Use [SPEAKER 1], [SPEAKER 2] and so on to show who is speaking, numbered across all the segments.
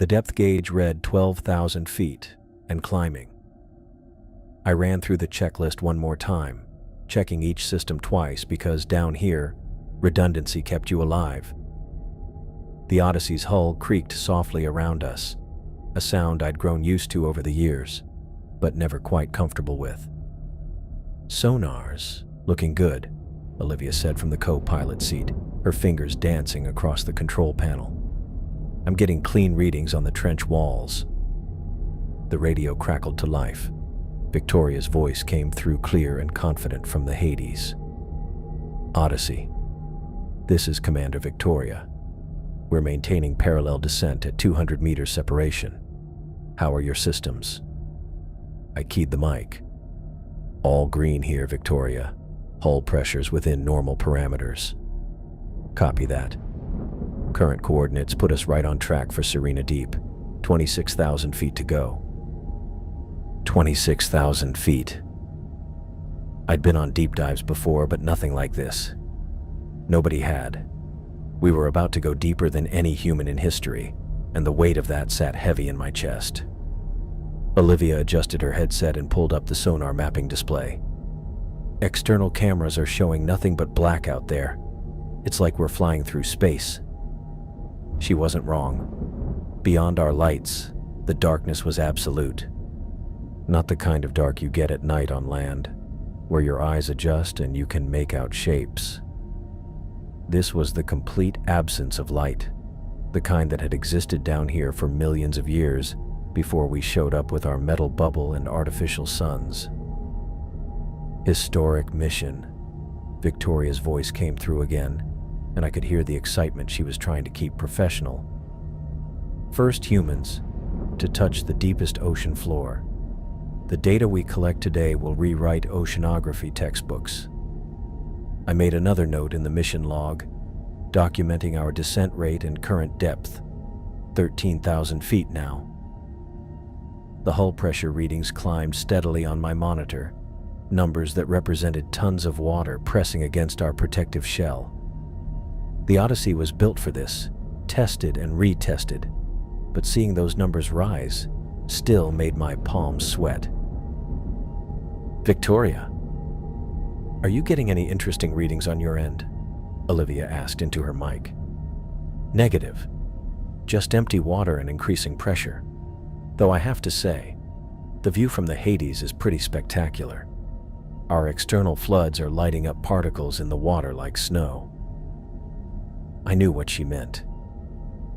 [SPEAKER 1] The depth gauge read 12,000 feet and climbing. I ran through the checklist one more time, checking each system twice because down here, redundancy kept you alive. The Odyssey's hull creaked softly around us, a sound I'd grown used to over the years, but never quite comfortable with. "Sonars, looking good," Olivia said from the co-pilot seat, her fingers dancing across the control panel. "I'm getting clean readings on the trench walls." The radio crackled to life. Victoria's voice came through clear and confident from the Hades. "Odyssey, this is Commander Victoria. We're maintaining parallel descent at 200 meters separation. How are your systems?" I keyed the mic. "All green here, Victoria. Hull pressures within normal parameters." "Copy that. Current coordinates put us right on track for Serena Deep. 26,000 feet to go." 26,000 feet. I'd been on deep dives before, but nothing like this. Nobody had. We were about to go deeper than any human in history, and the weight of that sat heavy in my chest. Olivia adjusted her headset and pulled up the sonar mapping display. "External cameras are showing nothing but black out there. It's like we're flying through space." She wasn't wrong. Beyond our lights, the darkness was absolute. Not the kind of dark you get at night on land, where your eyes adjust and you can make out shapes. This was the complete absence of light, the kind that had existed down here for millions of years before we showed up with our metal bubble and artificial suns. "Historic mission." Victoria's voice came through again, and I could hear the excitement she was trying to keep professional. "First humans to touch the deepest ocean floor. The data we collect today will rewrite oceanography textbooks." I made another note in the mission log, documenting our descent rate and current depth, 13,000 feet now. The hull pressure readings climbed steadily on my monitor, numbers that represented tons of water pressing against our protective shell. The Odyssey was built for this, tested and retested, but seeing those numbers rise still made my palms sweat. "Victoria, are you getting any interesting readings on your end?" Olivia asked into her mic. "Negative. Just empty water and increasing pressure. Though I have to say, the view from the Hades is pretty spectacular. Our external floods are lighting up particles in the water like snow." I knew what she meant.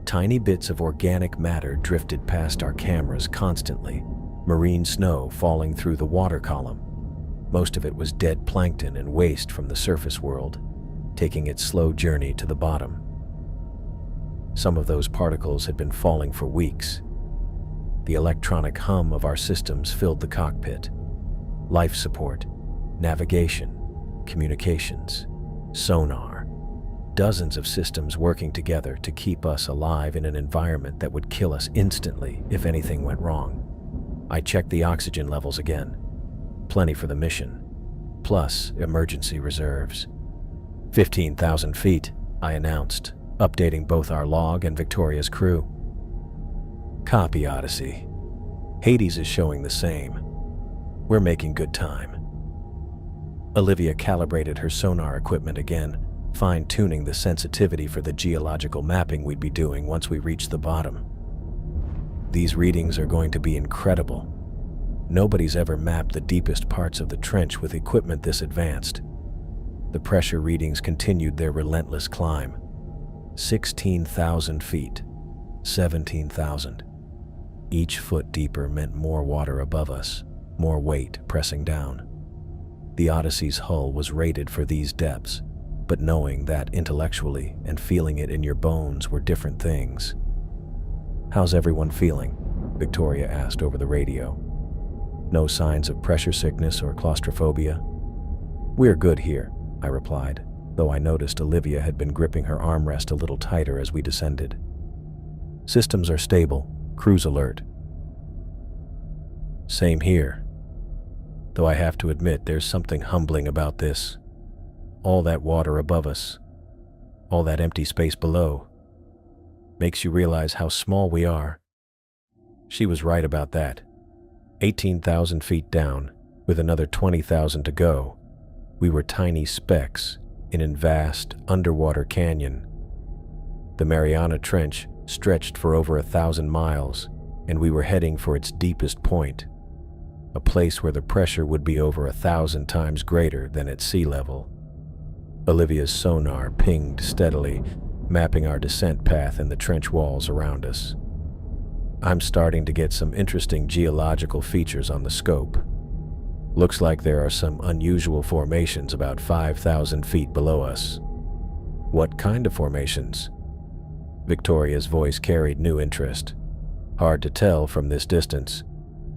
[SPEAKER 1] Tiny bits of organic matter drifted past our cameras constantly, marine snow falling through the water column. Most of it was dead plankton and waste from the surface world, taking its slow journey to the bottom. Some of those particles had been falling for weeks. The electronic hum of our systems filled the cockpit. Life support, navigation, communications, sonar. Dozens of systems working together to keep us alive in an environment that would kill us instantly if anything went wrong. I checked the oxygen levels again. Plenty for the mission, plus emergency reserves. 15,000 feet, I announced, updating both our log and Victoria's crew. "Copy, Odyssey. Hades is showing the same. We're making good time." Olivia calibrated her sonar equipment again, fine-tuning the sensitivity for the geological mapping we'd be doing once we reached the bottom. "These readings are going to be incredible. Nobody's ever mapped the deepest parts of the trench with equipment this advanced." The pressure readings continued their relentless climb. 16,000 feet, 17,000. Each foot deeper meant more water above us, more weight pressing down. The Odyssey's hull was rated for these depths, but knowing that intellectually and feeling it in your bones were different things. "How's everyone feeling?" Victoria asked over the radio. "No signs of pressure sickness or claustrophobia?" "We're good here," I replied, though I noticed Olivia had been gripping her armrest a little tighter as we descended. "Systems are stable, cruise alert." "Same here. Though I have to admit there's something humbling about this. All that water above us, all that empty space below, makes you realize how small we are She was right about that. 18,000 feet down, with another 20,000 to go, we were tiny specks in a vast underwater canyon. The Mariana Trench stretched for over 1,000 miles, and we were heading for its deepest point, a place where the pressure would be over 1,000 times greater than at sea level. Olivia's sonar pinged steadily, mapping our descent path and the trench walls around us. I'm starting to get some interesting geological features on the scope. Looks like there are some unusual formations about 5,000 feet below us. What kind of formations? Victoria's voice carried new interest. Hard to tell from this distance.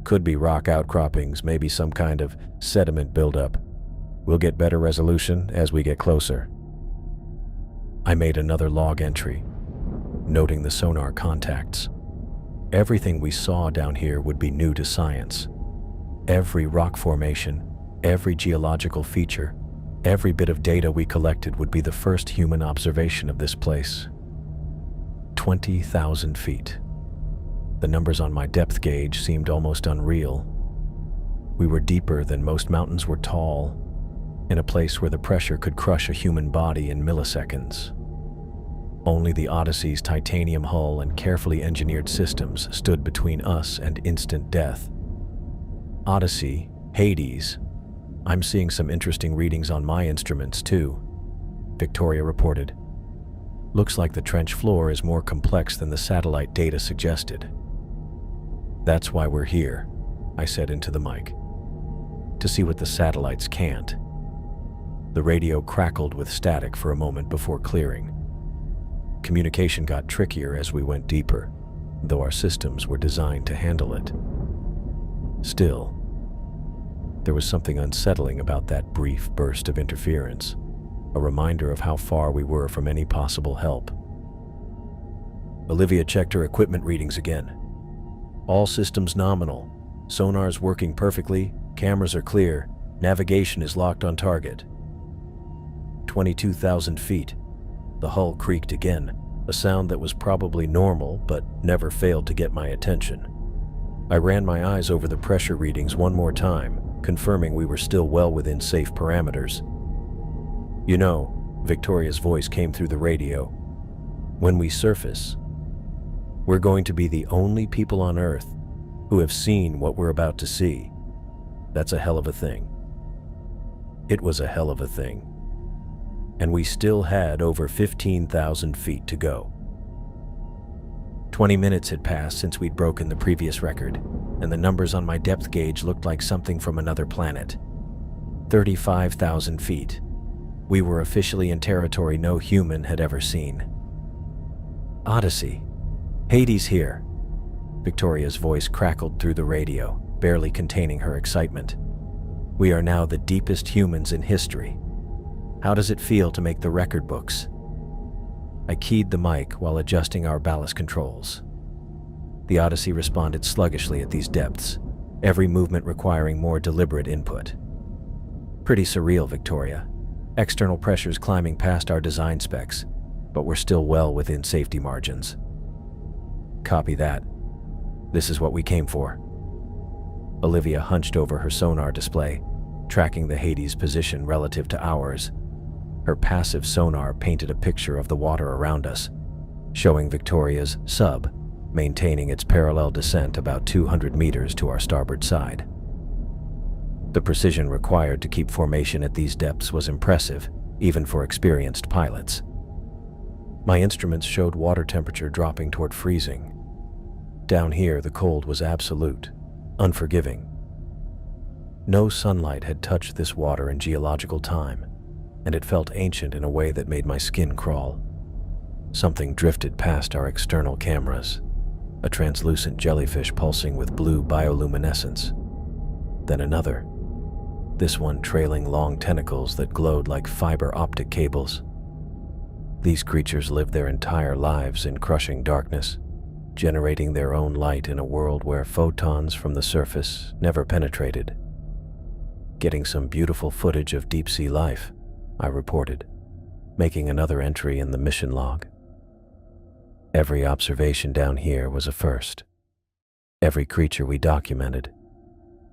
[SPEAKER 1] Could be rock outcroppings, maybe some kind of sediment buildup. We'll get better resolution as we get closer. I made another log entry, noting the sonar contacts. Everything we saw down here would be new to science. Every rock formation, every geological feature, every bit of data we collected would be the first human observation of this place. 20,000 feet. The numbers on my depth gauge seemed almost unreal. We were deeper than most mountains were tall, in a place where the pressure could crush a human body in milliseconds. Only the Odyssey's titanium hull and carefully engineered systems stood between us and instant death. Odyssey, Hades. I'm seeing some interesting readings on my instruments too, Victoria reported. Looks like the trench floor is more complex than the satellite data suggested. That's why we're here, I said into the mic. To see what the satellites can't. The radio crackled with static for a moment before clearing. Communication got trickier as we went deeper, though our systems were designed to handle it. Still, there was something unsettling about that brief burst of interference, a reminder of how far we were from any possible help. Olivia checked her equipment readings again. All systems nominal. Sonar's working perfectly, cameras are clear, navigation is locked on target. 22,000 feet. The hull creaked again, a sound that was probably normal but never failed to get my attention. I ran my eyes over the pressure readings one more time, confirming we were still well within safe parameters. You know, Victoria's voice came through the radio. When we surface, we're going to be the only people on Earth who have seen what we're about to see. That's a hell of a thing. It was a hell of a thing. And we still had over 15,000 feet to go. 20 minutes had passed since we'd broken the previous record, and the numbers on my depth gauge looked like something from another planet. 35,000 feet. We were officially in territory no human had ever seen. Odyssey. Hades here. Victoria's voice crackled through the radio, barely containing her excitement. We are now the deepest humans in history. How does it feel to make the record books? I keyed the mic while adjusting our ballast controls. The Odyssey responded sluggishly at these depths, every movement requiring more deliberate input. Pretty surreal, Victoria. External pressures climbing past our design specs, but we're still well within safety margins. Copy that. This is what we came for. Olivia hunched over her sonar display, tracking the Hades position relative to ours. Her passive sonar painted a picture of the water around us, showing Victoria's sub maintaining its parallel descent about 200 meters to our starboard side. The precision required to keep formation at these depths was impressive, even for experienced pilots. My instruments showed water temperature dropping toward freezing. Down here, the cold was absolute, unforgiving. No sunlight had touched this water in geological time, and it felt ancient in a way that made my skin crawl. Something drifted past our external cameras, a translucent jellyfish pulsing with blue bioluminescence. Then another, this one trailing long tentacles that glowed like fiber optic cables. These creatures lived their entire lives in crushing darkness, generating their own light in a world where photons from the surface never penetrated. Getting some beautiful footage of deep-sea life, I reported, making another entry in the mission log. Every observation down here was a first. Every creature we documented,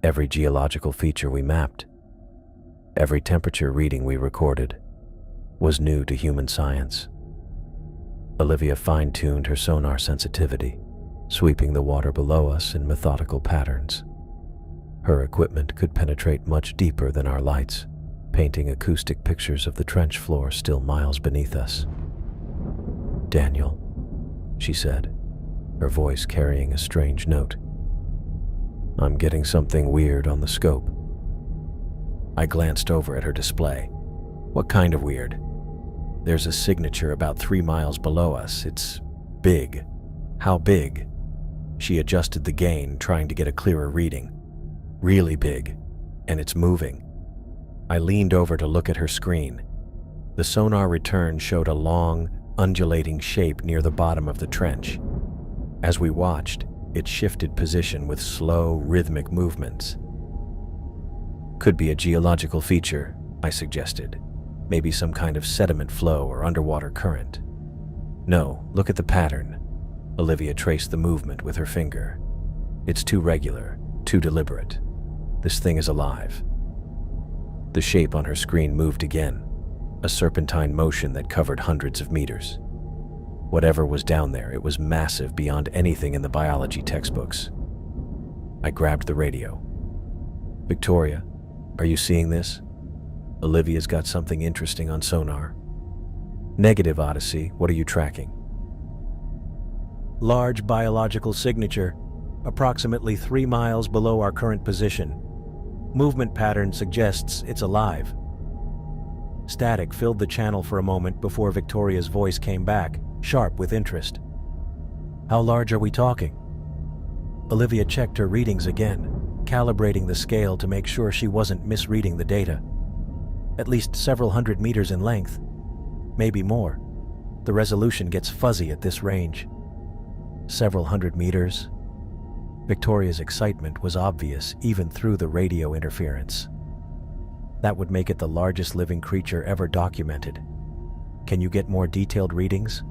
[SPEAKER 1] every geological feature we mapped, every temperature reading we recorded was new to human science. Olivia fine-tuned her sonar sensitivity, sweeping the water below us in methodical patterns. Her equipment could penetrate much deeper than our lights, painting acoustic pictures of the trench floor still miles beneath us. "Daniel," she said, her voice carrying a strange note. "I'm getting something weird on the scope." I glanced over at her display. "What kind of weird?" "There's a signature about 3 miles below us. It's big." "How big?" She adjusted the gain, trying to get a clearer reading. "Really big, and it's moving." I leaned over to look at her screen. The sonar return showed a long, undulating shape near the bottom of the trench. As we watched, it shifted position with slow, rhythmic movements. "Could be a geological feature," I suggested. "Maybe some kind of sediment flow or underwater current." "No, look at the pattern." Olivia traced the movement with her finger. "It's too regular, too deliberate. This thing is alive." The shape on her screen moved again, a serpentine motion that covered hundreds of meters. Whatever was down there, it was massive beyond anything in the biology textbooks. I grabbed the radio. "Victoria, are you seeing this? Olivia's got something interesting on sonar." "Negative, Odyssey. What are you tracking?" "Large biological signature, approximately 3 miles below our current position. Movement pattern suggests it's alive." Static filled the channel for a moment before Victoria's voice came back, sharp with interest. "How large are we talking?" Olivia checked her readings again, calibrating the scale to make sure she wasn't misreading the data. "At least several hundred meters in length. Maybe more. The resolution gets fuzzy at this range." "Several hundred meters?" Victoria's excitement was obvious even through the radio interference. "That would make it the largest living creature ever documented. Can you get more detailed readings?"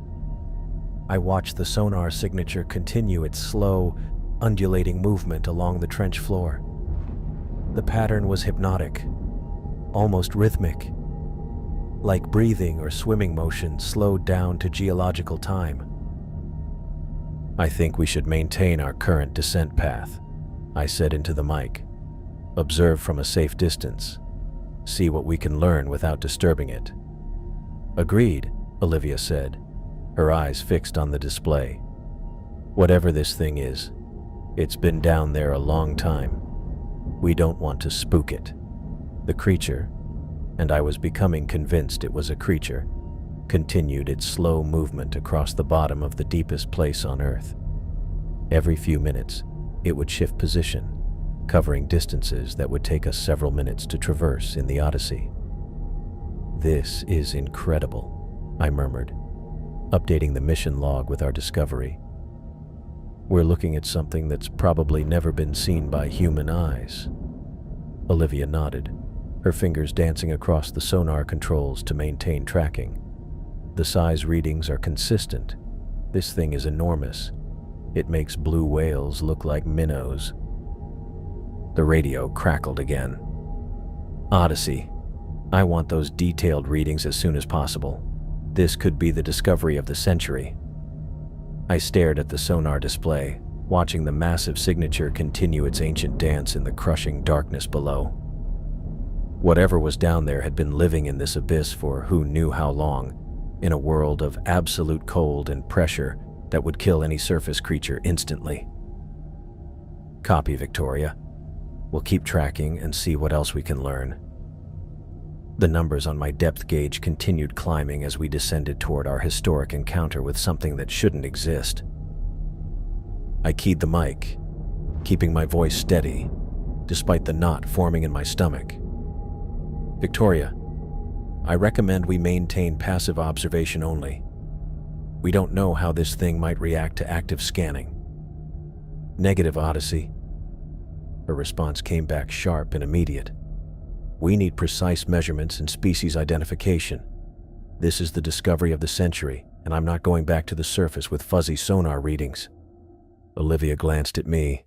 [SPEAKER 1] I watched the sonar signature continue its slow, undulating movement along the trench floor. The pattern was hypnotic, almost rhythmic, like breathing or swimming motion slowed down to geological time. "I think we should maintain our current descent path," I said into the mic. "Observe from a safe distance. See what we can learn without disturbing it." "Agreed," Olivia said, her eyes fixed on the display. "Whatever this thing is, it's been down there a long time. We don't want to spook it." The creature, and I was becoming convinced it was a creature, continued its slow movement across the bottom of the deepest place on Earth. Every few minutes, it would shift position, covering distances that would take us several minutes to traverse in the Odyssey. "This is incredible," I murmured, updating the mission log with our discovery. "We're looking at something that's probably never been seen by human eyes." Olivia nodded, her fingers dancing across the sonar controls to maintain tracking. "The size readings are consistent. This thing is enormous. It makes blue whales look like minnows." The radio crackled again. "Odyssey, I want those detailed readings as soon as possible. This could be the discovery of the century." I stared at the sonar display, watching the massive signature continue its ancient dance in the crushing darkness below. Whatever was down there had been living in this abyss for who knew how long, in a world of absolute cold and pressure that would kill any surface creature instantly. "Copy, Victoria. We'll keep tracking and see what else we can learn." The numbers on my depth gauge continued climbing as we descended toward our historic encounter with something that shouldn't exist. I keyed the mic, keeping my voice steady, despite the knot forming in my stomach. "Victoria, I recommend we maintain passive observation only. We don't know how this thing might react to active scanning." "Negative, Odyssey." Her response came back sharp and immediate. "We need precise measurements and species identification. This is the discovery of the century, and I'm not going back to the surface with fuzzy sonar readings." Olivia glanced at me,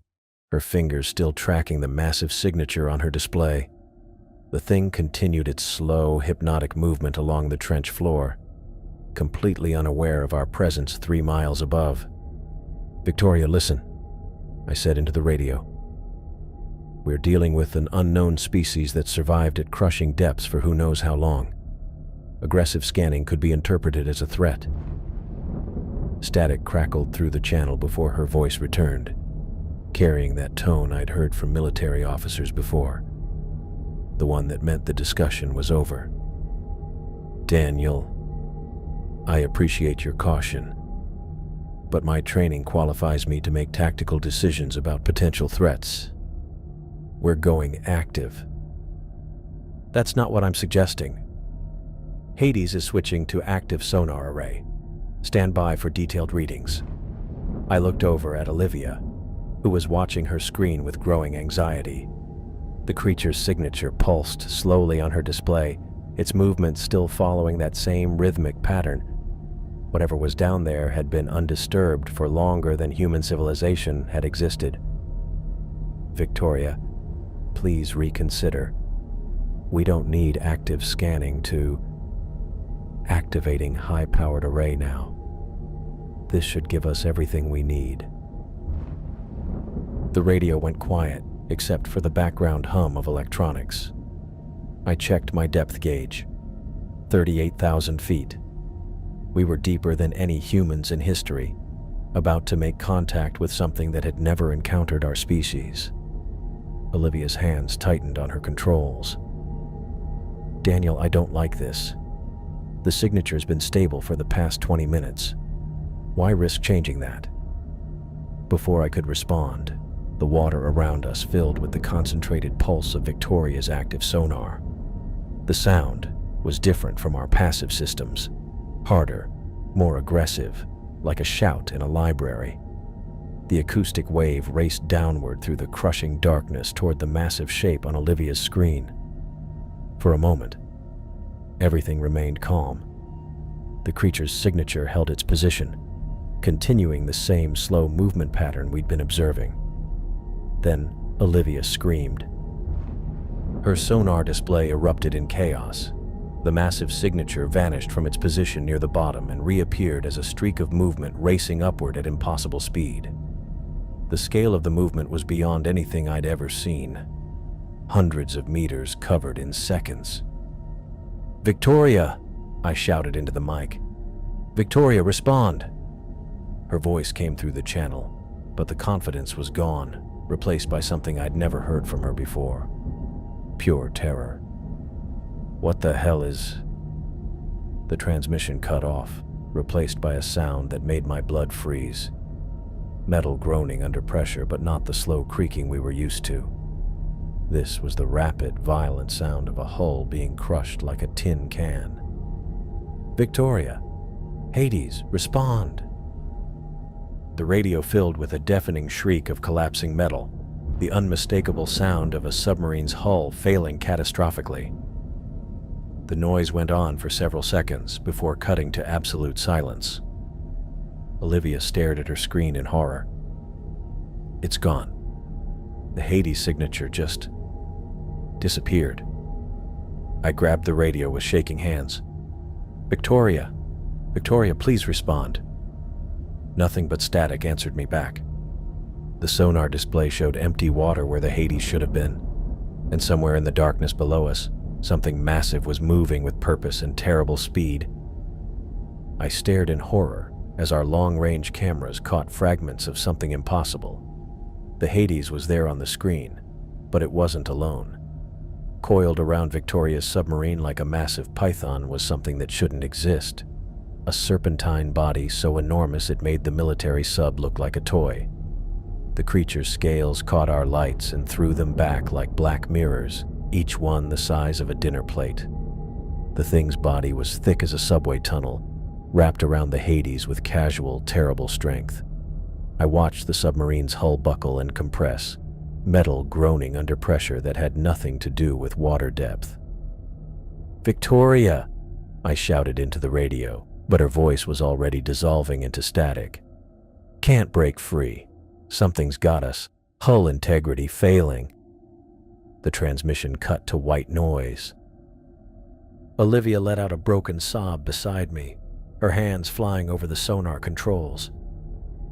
[SPEAKER 1] her fingers still tracking the massive signature on her display. The thing continued its slow, hypnotic movement along the trench floor, completely unaware of our presence 3 miles above. "Victoria, listen," I said into the radio. "We're dealing with an unknown species that survived at crushing depths for who knows how long. Aggressive scanning could be interpreted as a threat." Static crackled through the channel before her voice returned, carrying that tone I'd heard from military officers before, the one that meant the discussion was over. "Daniel, I appreciate your caution, but my training qualifies me to make tactical decisions about potential threats. We're going active." "That's not what I'm suggesting. Hades is switching to active sonar array. Stand by for detailed readings." I looked over at Olivia, who was watching her screen with growing anxiety. The creature's signature pulsed slowly on her display, its movements still following that same rhythmic pattern. Whatever was down there had been undisturbed for longer than human civilization had existed. "Victoria, please reconsider. We don't need active scanning to activating high-powered array now. This should give us everything we need." The radio went quiet, except for the background hum of electronics. I checked my depth gauge. 38,000 feet. We were deeper than any humans in history, about to make contact with something that had never encountered our species. Olivia's hands tightened on her controls. "Daniel, I don't like this. The signature's been stable for the past 20 minutes. Why risk changing that?" Before I could respond, the water around us filled with the concentrated pulse of Victoria's active sonar. The sound was different from our passive systems, harder, more aggressive, like a shout in a library. The acoustic wave raced downward through the crushing darkness toward the massive shape on Olivia's screen. For a moment, everything remained calm. The creature's signature held its position, continuing the same slow movement pattern we'd been observing. Then Olivia screamed. Her sonar display erupted in chaos. The massive signature vanished from its position near the bottom and reappeared as a streak of movement racing upward at impossible speed. The scale of the movement was beyond anything I'd ever seen. Hundreds of meters covered in seconds. "Victoria!" I shouted into the mic. "Victoria, respond!" Her voice came through the channel, but the confidence was gone, replaced by something I'd never heard from her before. Pure terror. "What the hell is..." The transmission cut off, replaced by a sound that made my blood freeze. Metal groaning under pressure, but not the slow creaking we were used to. This was the rapid, violent sound of a hull being crushed like a tin can. "Victoria! Hades, respond!" The radio filled with a deafening shriek of collapsing metal, the unmistakable sound of a submarine's hull failing catastrophically. The noise went on for several seconds before cutting to absolute silence. Olivia stared at her screen in horror. "It's gone. The Hades signature just disappeared." I grabbed the radio with shaking hands. "Victoria! Victoria, please respond." Nothing but static answered me back. The sonar display showed empty water where the Hades should have been, and somewhere in the darkness below us, something massive was moving with purpose and terrible speed. I stared in horror as our long-range cameras caught fragments of something impossible. The Hades was there on the screen, but it wasn't alone. Coiled around Victoria's submarine like a massive python was something that shouldn't exist. A serpentine body so enormous it made the military sub look like a toy. The creature's scales caught our lights and threw them back like black mirrors, each one the size of a dinner plate. The thing's body was thick as a subway tunnel, wrapped around the Hades with casual, terrible strength. I watched the submarine's hull buckle and compress, metal groaning under pressure that had nothing to do with water depth. "Victoria!" I shouted into the radio, but her voice was already dissolving into static. "Can't break free. Something's got us. Hull integrity failing. The transmission cut to white noise. Olivia let out a broken sob beside me, her hands flying over the sonar controls.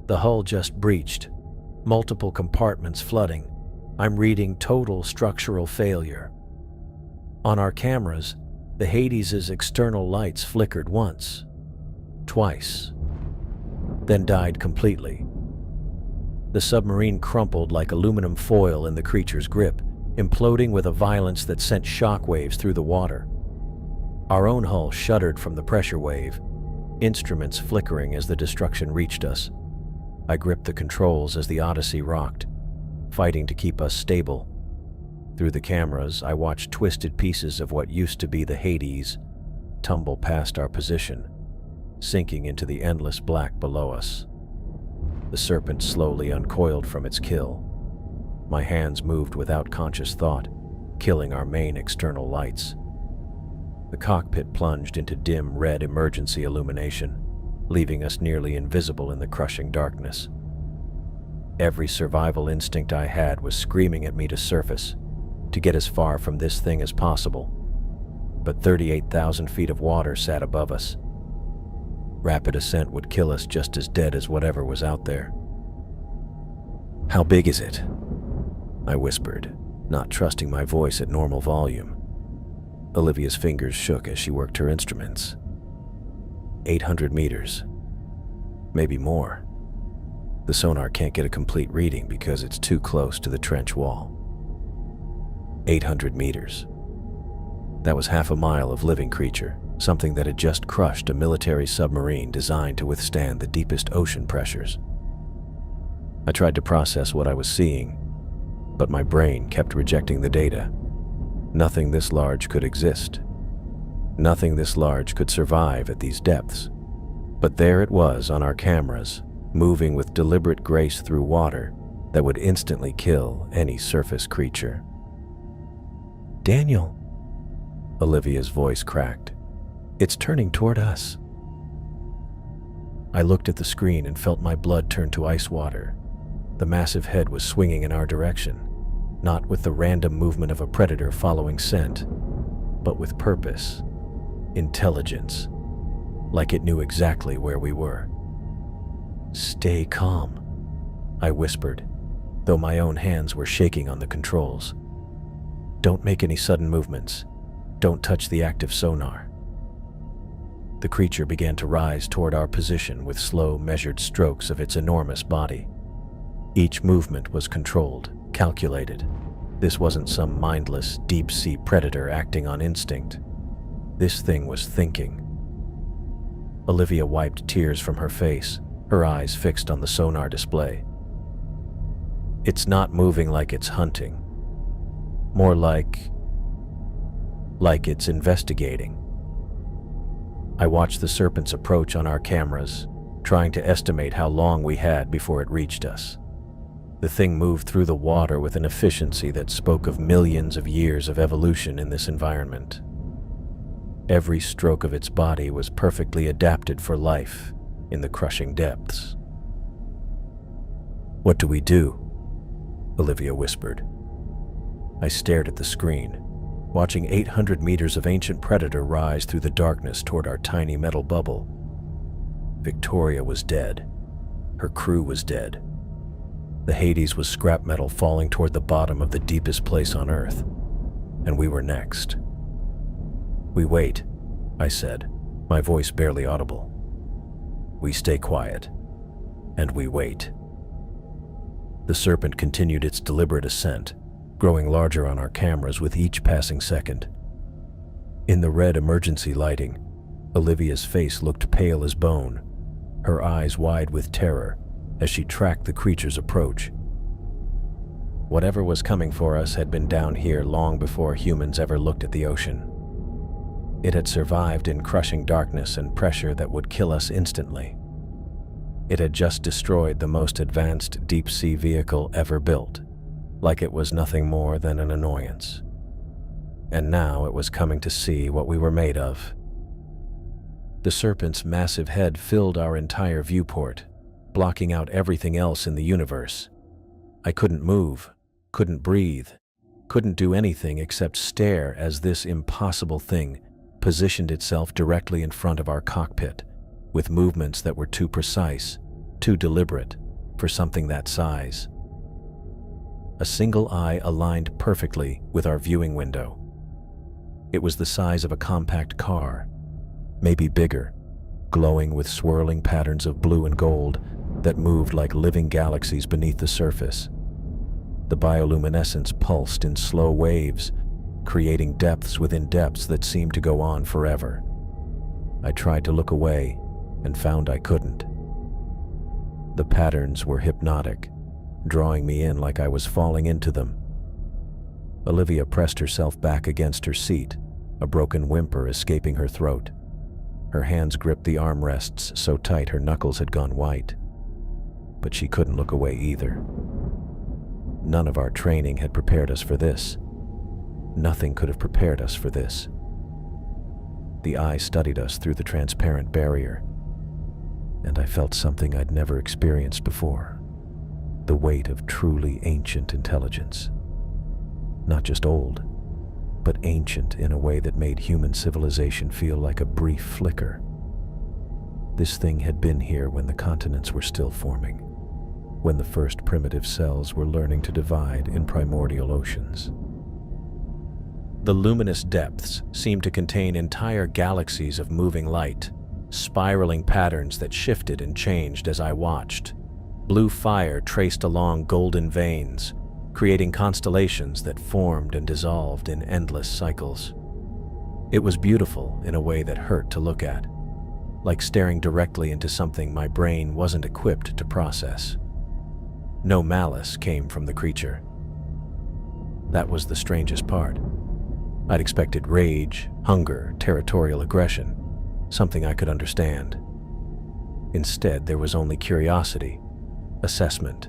[SPEAKER 1] The hull just breached, multiple compartments flooding. I'm reading total structural failure. On our cameras, the Hades's external lights flickered once, twice, then died completely. The submarine crumpled like aluminum foil in the creature's grip, imploding with a violence that sent shockwaves through the water. Our own hull shuddered from the pressure wave, instruments flickering as the destruction reached us. I gripped the controls as the Odyssey rocked, fighting to keep us stable. Through the cameras, I watched twisted pieces of what used to be the Hades tumble past our position, sinking into the endless black below us. The serpent slowly uncoiled from its kill. My hands moved without conscious thought, killing our main external lights. The cockpit plunged into dim red emergency illumination, leaving us nearly invisible in the crushing darkness. Every survival instinct I had was screaming at me to surface, to get as far from this thing as possible. But 38,000 feet of water sat above us. Rapid ascent would kill us just as dead as whatever was out there. "How big is it?" I whispered, not trusting my voice at normal volume. Olivia's fingers shook as she worked her instruments. 800 meters. Maybe more. The sonar can't get a complete reading because it's too close to the trench wall. 800 meters. That was half a mile of living creature, something that had just crushed a military submarine designed to withstand the deepest ocean pressures. I tried to process what I was seeing, but my brain kept rejecting the data. Nothing this large could exist. Nothing this large could survive at these depths. But there it was on our cameras, moving with deliberate grace through water that would instantly kill any surface creature. "Daniel," Olivia's voice cracked. "It's turning toward us." I looked at the screen and felt my blood turn to ice water. The massive head was swinging in our direction, not with the random movement of a predator following scent, but with purpose, intelligence, like it knew exactly where we were. "Stay calm," I whispered, though my own hands were shaking on the controls. "Don't make any sudden movements. Don't touch the active sonar." The creature began to rise toward our position with slow, measured strokes of its enormous body. Each movement was controlled, calculated. This wasn't some mindless, deep-sea predator acting on instinct. This thing was thinking. Olivia wiped tears from her face, her eyes fixed on the sonar display. "It's not moving like it's hunting. More like it's investigating." I watched the serpent's approach on our cameras, trying to estimate how long we had before it reached us. The thing moved through the water with an efficiency that spoke of millions of years of evolution in this environment. Every stroke of its body was perfectly adapted for life in the crushing depths. "What do we do?" Olivia whispered. I stared at the screen, watching 800 meters of ancient predator rise through the darkness toward our tiny metal bubble. Victoria was dead. Her crew was dead. The Hades was scrap metal falling toward the bottom of the deepest place on Earth, and we were next. "We wait," I said, my voice barely audible. "We stay quiet, and we wait." The serpent continued its deliberate ascent, growing larger on our cameras with each passing second. In the red emergency lighting, Olivia's face looked pale as bone, her eyes wide with terror as she tracked the creature's approach. Whatever was coming for us had been down here long before humans ever looked at the ocean. It had survived in crushing darkness and pressure that would kill us instantly. It had just destroyed the most advanced deep-sea vehicle ever built, like it was nothing more than an annoyance. And now it was coming to see what we were made of. The serpent's massive head filled our entire viewport, blocking out everything else in the universe. I couldn't move, couldn't breathe, couldn't do anything except stare as this impossible thing positioned itself directly in front of our cockpit, with movements that were too precise, too deliberate for something that size. A single eye aligned perfectly with our viewing window. It was the size of a compact car, maybe bigger, glowing with swirling patterns of blue and gold that moved like living galaxies beneath the surface. The bioluminescence pulsed in slow waves, creating depths within depths that seemed to go on forever. I tried to look away and found I couldn't. The patterns were hypnotic, drawing me in like I was falling into them. Olivia pressed herself back against her seat, a broken whimper escaping her throat. Her hands gripped the armrests so tight her knuckles had gone white. But she couldn't look away either. None of our training had prepared us for this. Nothing could have prepared us for this. The eye studied us through the transparent barrier, and I felt something I'd never experienced before. The weight of truly ancient intelligence. Not just old, but ancient in a way that made human civilization feel like a brief flicker. This thing had been here when the continents were still forming, when the first primitive cells were learning to divide in primordial oceans. The luminous depths seemed to contain entire galaxies of moving light, spiraling patterns that shifted and changed as I watched. Blue fire traced along golden veins, creating constellations that formed and dissolved in endless cycles. It was beautiful in a way that hurt to look at, like staring directly into something my brain wasn't equipped to process. No malice came from the creature. That was the strangest part. I'd expected rage, hunger, territorial aggression, something I could understand. Instead, there was only curiosity, assessment,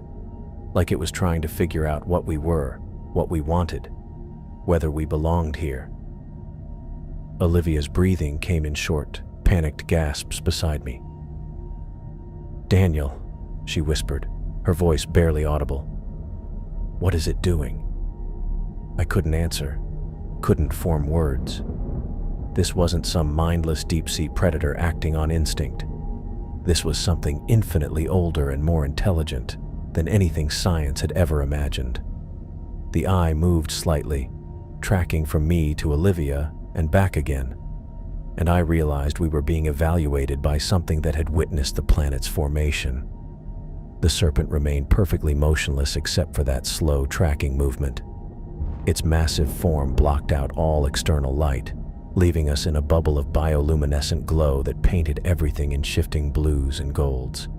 [SPEAKER 1] like it was trying to figure out what we were, what we wanted, whether we belonged here. Olivia's breathing came in short, panicked gasps beside me. "Daniel," she whispered, her voice barely audible. "What is it doing?" I couldn't answer, couldn't form words. This wasn't some mindless deep-sea predator acting on instinct. This was something infinitely older and more intelligent than anything science had ever imagined. The eye moved slightly, tracking from me to Olivia and back again, and I realized we were being evaluated by something that had witnessed the planet's formation. The serpent remained perfectly motionless except for that slow tracking movement. Its massive form blocked out all external light, leaving us in a bubble of bioluminescent glow that painted everything in shifting blues and golds.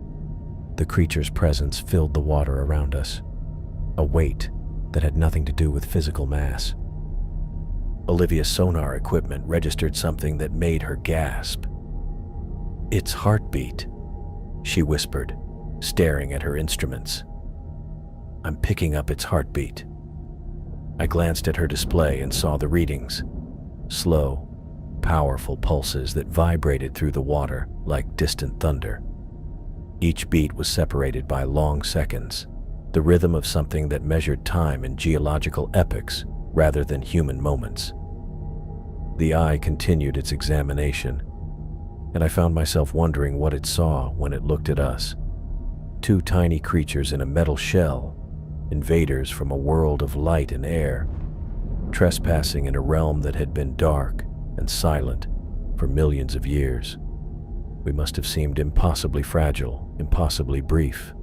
[SPEAKER 1] The creature's presence filled the water around us, a weight that had nothing to do with physical mass. Olivia's sonar equipment registered something that made her gasp. "Its heartbeat," she whispered, staring at her instruments. "I'm picking up its heartbeat." I glanced at her display and saw the readings. Slow, powerful pulses that vibrated through the water like distant thunder. Each beat was separated by long seconds, the rhythm of something that measured time in geological epochs rather than human moments. The eye continued its examination, and I found myself wondering what it saw when it looked at us. Two tiny creatures in a metal shell, invaders from a world of light and air, trespassing in a realm that had been dark and silent for millions of years. We must have seemed impossibly fragile, impossibly brief,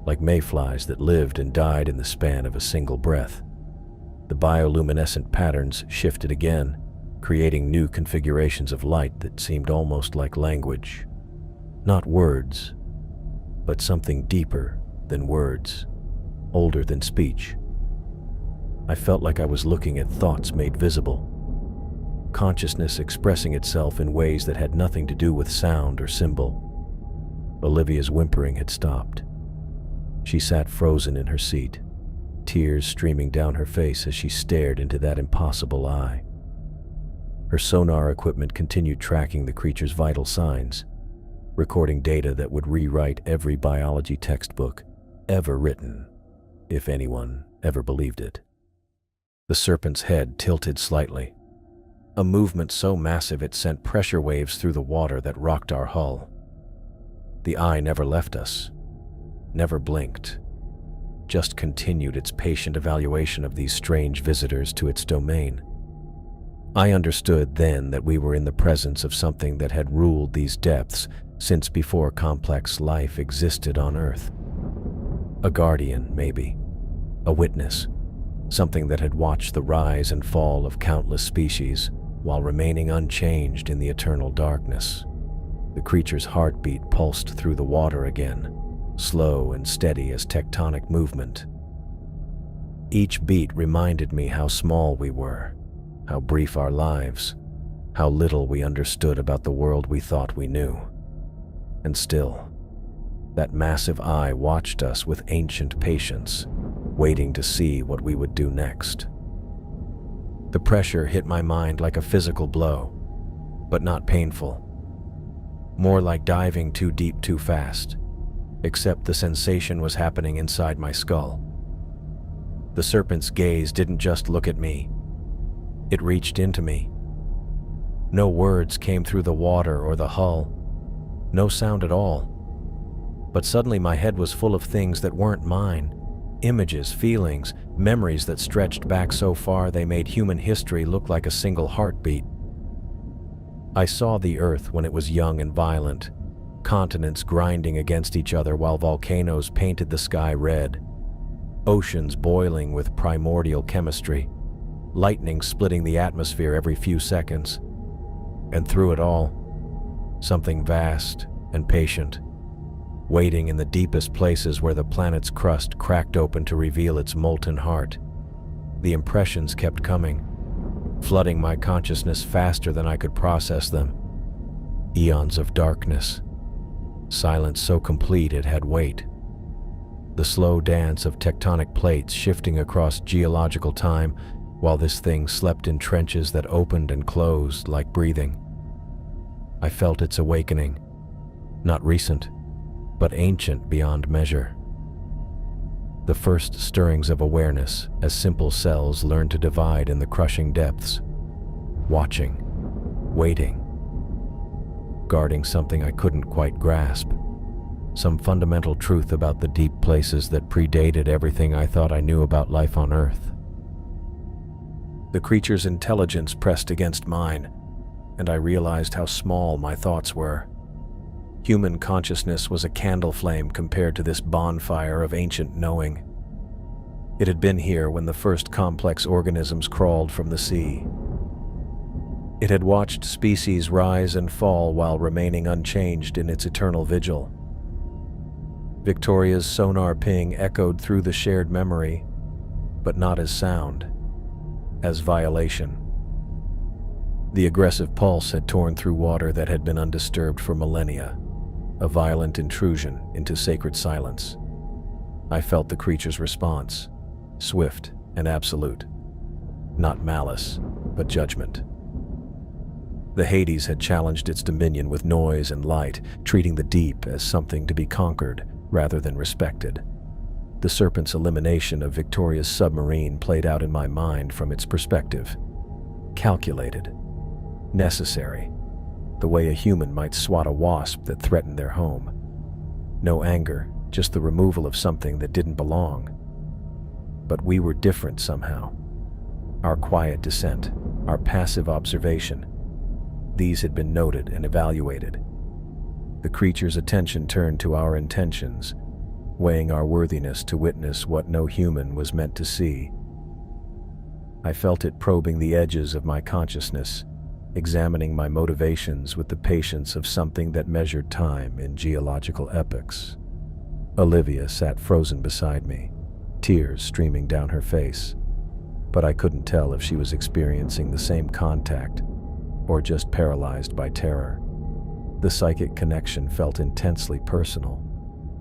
[SPEAKER 1] like mayflies that lived and died in the span of a single breath. The bioluminescent patterns shifted again, creating new configurations of light that seemed almost like language. Not words, but something deeper than words, older than speech. I felt like I was looking at thoughts made visible, consciousness expressing itself in ways that had nothing to do with sound or symbol. Olivia's whimpering had stopped. She sat frozen in her seat, tears streaming down her face as she stared into that impossible eye. Her sonar equipment continued tracking the creature's vital signs. recording data that would rewrite every biology textbook ever written, if anyone ever believed it. The serpent's head tilted slightly, a movement so massive it sent pressure waves through the water that rocked our hull. The eye never left us, never blinked, just continued its patient evaluation of these strange visitors to its domain. I understood then that we were in the presence of something that had ruled these depths since before complex life existed on Earth. A guardian, maybe, a witness, something that had watched the rise and fall of countless species while remaining unchanged in the eternal darkness. The creature's heartbeat pulsed through the water again, slow and steady as tectonic movement. Each beat reminded me how small we were, how brief our lives, how little we understood about the world we thought we knew. And still, that massive eye watched us with ancient patience, waiting to see what we would do next. The pressure hit my mind like a physical blow, but not painful. More like diving too deep too fast, except the sensation was happening inside my skull. The serpent's gaze didn't just look at me, it reached into me. No words came through the water or the hull, no sound at all. But suddenly my head was full of things that weren't mine, images, feelings, memories that stretched back so far they made human history look like a single heartbeat. I saw the Earth when it was young and violent, continents grinding against each other while volcanoes painted the sky red, oceans boiling with primordial chemistry, lightning splitting the atmosphere every few seconds. And through it all, something vast and patient, waiting in the deepest places where the planet's crust cracked open to reveal its molten heart. The impressions kept coming, flooding my consciousness faster than I could process them. Eons of darkness, silence so complete it had weight. The slow dance of tectonic plates shifting across geological time while this thing slept in trenches that opened and closed like breathing. I felt its awakening, not recent, but ancient beyond measure. The first stirrings of awareness as simple cells learn to divide in the crushing depths, watching, waiting, guarding something I couldn't quite grasp, some fundamental truth about the deep places that predated everything I thought I knew about life on Earth. The creature's intelligence pressed against mine, and I realized how small my thoughts were. Human consciousness was a candle flame compared to this bonfire of ancient knowing. It had been here when the first complex organisms crawled from the sea. It had watched species rise and fall while remaining unchanged in its eternal vigil. Victoria's sonar ping echoed through the shared memory, but not as sound, as violation. The aggressive pulse had torn through water that had been undisturbed for millennia, a violent intrusion into sacred silence. I felt the creature's response, swift and absolute. Not malice, but judgment. The Hades had challenged its dominion with noise and light, treating the deep as something to be conquered rather than respected. The serpent's elimination of Victoria's submarine played out in my mind from its perspective. Calculated. Necessary. The way a human might swat a wasp that threatened their home. No anger, just the removal of something that didn't belong. But we were different somehow. Our quiet dissent, our passive observation, these had been noted and evaluated. The creature's attention turned to our intentions, weighing our worthiness to witness what no human was meant to see. I felt it probing the edges of my consciousness, examining my motivations with the patience of something that measured time in geological epochs. Olivia sat frozen beside me, tears streaming down her face, but I couldn't tell if she was experiencing the same contact or just paralyzed by terror. The psychic connection felt intensely personal,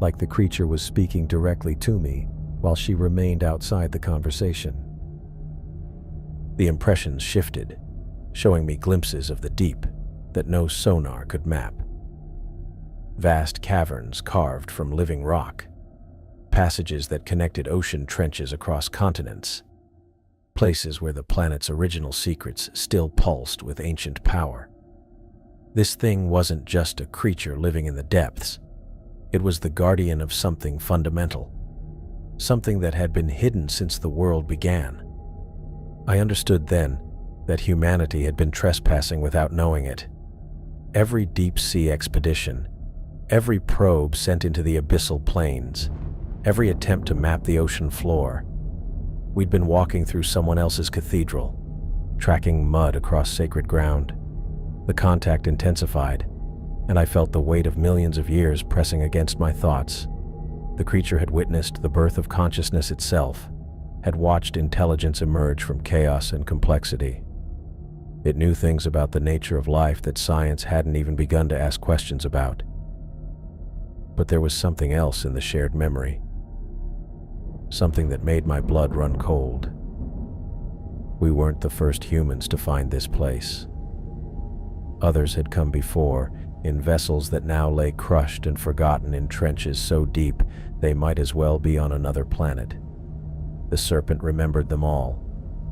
[SPEAKER 1] like the creature was speaking directly to me while she remained outside the conversation. The impressions shifted, showing me glimpses of the deep that no sonar could map. vast caverns carved from living rock, passages that connected ocean trenches across continents, places where the planet's original secrets still pulsed with ancient power. This thing wasn't just a creature living in the depths. It was the guardian of something fundamental, something that had been hidden since the world began. I understood then that humanity had been trespassing without knowing it. Every deep-sea expedition, every probe sent into the abyssal plains, every attempt to map the ocean floor, we'd been walking through someone else's cathedral, tracking mud across sacred ground. The contact intensified, and I felt the weight of millions of years pressing against my thoughts. The creature had witnessed the birth of consciousness itself, had watched intelligence emerge from chaos and complexity. It knew things about the nature of life that science hadn't even begun to ask questions about. But there was something else in the shared memory, something that made my blood run cold. We weren't the first humans to find this place. Others had come before, in vessels that now lay crushed and forgotten in trenches so deep they might as well be on another planet. The serpent remembered them all,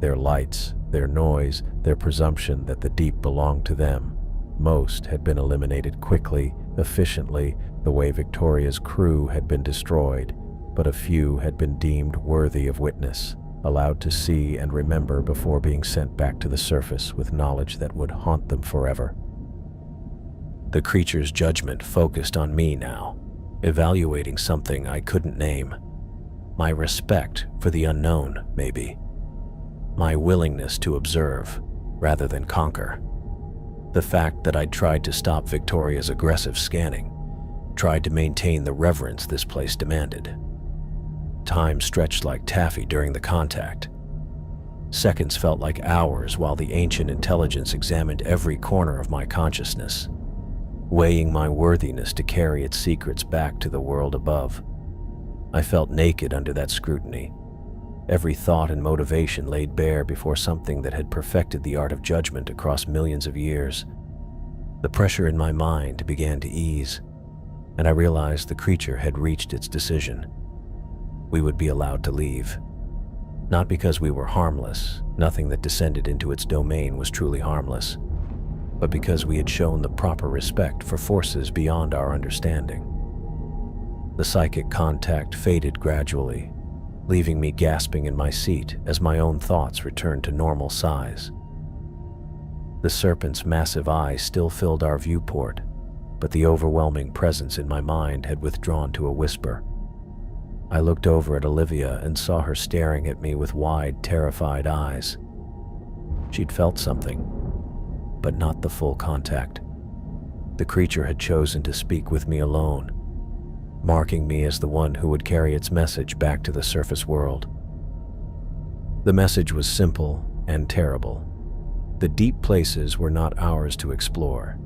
[SPEAKER 1] their lights, their noise, their presumption that the deep belonged to them. Most had been eliminated quickly, efficiently, the way Victoria's crew had been destroyed, but a few had been deemed worthy of witness, allowed to see and remember before being sent back to the surface with knowledge that would haunt them forever. The creature's judgment focused on me now, evaluating something I couldn't name. My respect for the unknown, maybe. My willingness to observe, rather than conquer. The fact that I'd tried to stop Victoria's aggressive scanning, tried to maintain the reverence this place demanded. Time stretched like taffy during the contact. Seconds felt like hours while the ancient intelligence examined every corner of my consciousness, weighing my worthiness to carry its secrets back to the world above. I felt naked under that scrutiny, every thought and motivation laid bare before something that had perfected the art of judgment across millions of years. The pressure in my mind began to ease, and I realized the creature had reached its decision. We would be allowed to leave. Not because we were harmless, nothing that descended into its domain was truly harmless, but because we had shown the proper respect for forces beyond our understanding. The psychic contact faded gradually, leaving me gasping in my seat as my own thoughts returned to normal size. The serpent's massive eyes still filled our viewport, but the overwhelming presence in my mind had withdrawn to a whisper. I looked over at Olivia and saw her staring at me with wide, terrified eyes. She'd felt something, but not the full contact. The creature had chosen to speak with me alone, marking me as the one who would carry its message back to the surface world. The message was simple and terrible. The deep places were not ours to explore.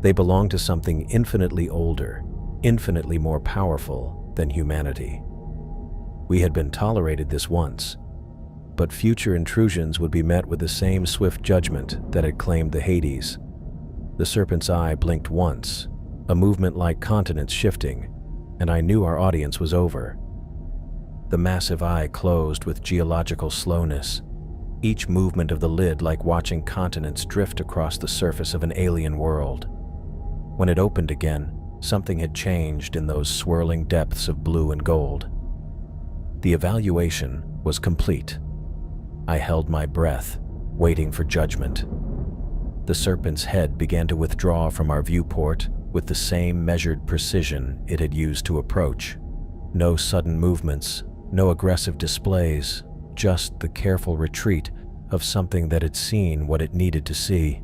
[SPEAKER 1] They belonged to something infinitely older, infinitely more powerful than humanity. We had been tolerated this once, but future intrusions would be met with the same swift judgment that had claimed the Hades. The serpent's eye blinked once, a movement like continents shifting, and I knew our audience was over. The massive eye closed with geological slowness, each movement of the lid like watching continents drift across the surface of an alien world. When it opened again, something had changed in those swirling depths of blue and gold. The evaluation was complete. I held my breath, waiting for judgment. The serpent's head began to withdraw from our viewport with the same measured precision it had used to approach. No sudden movements, no aggressive displays, just the careful retreat of something that had seen what it needed to see.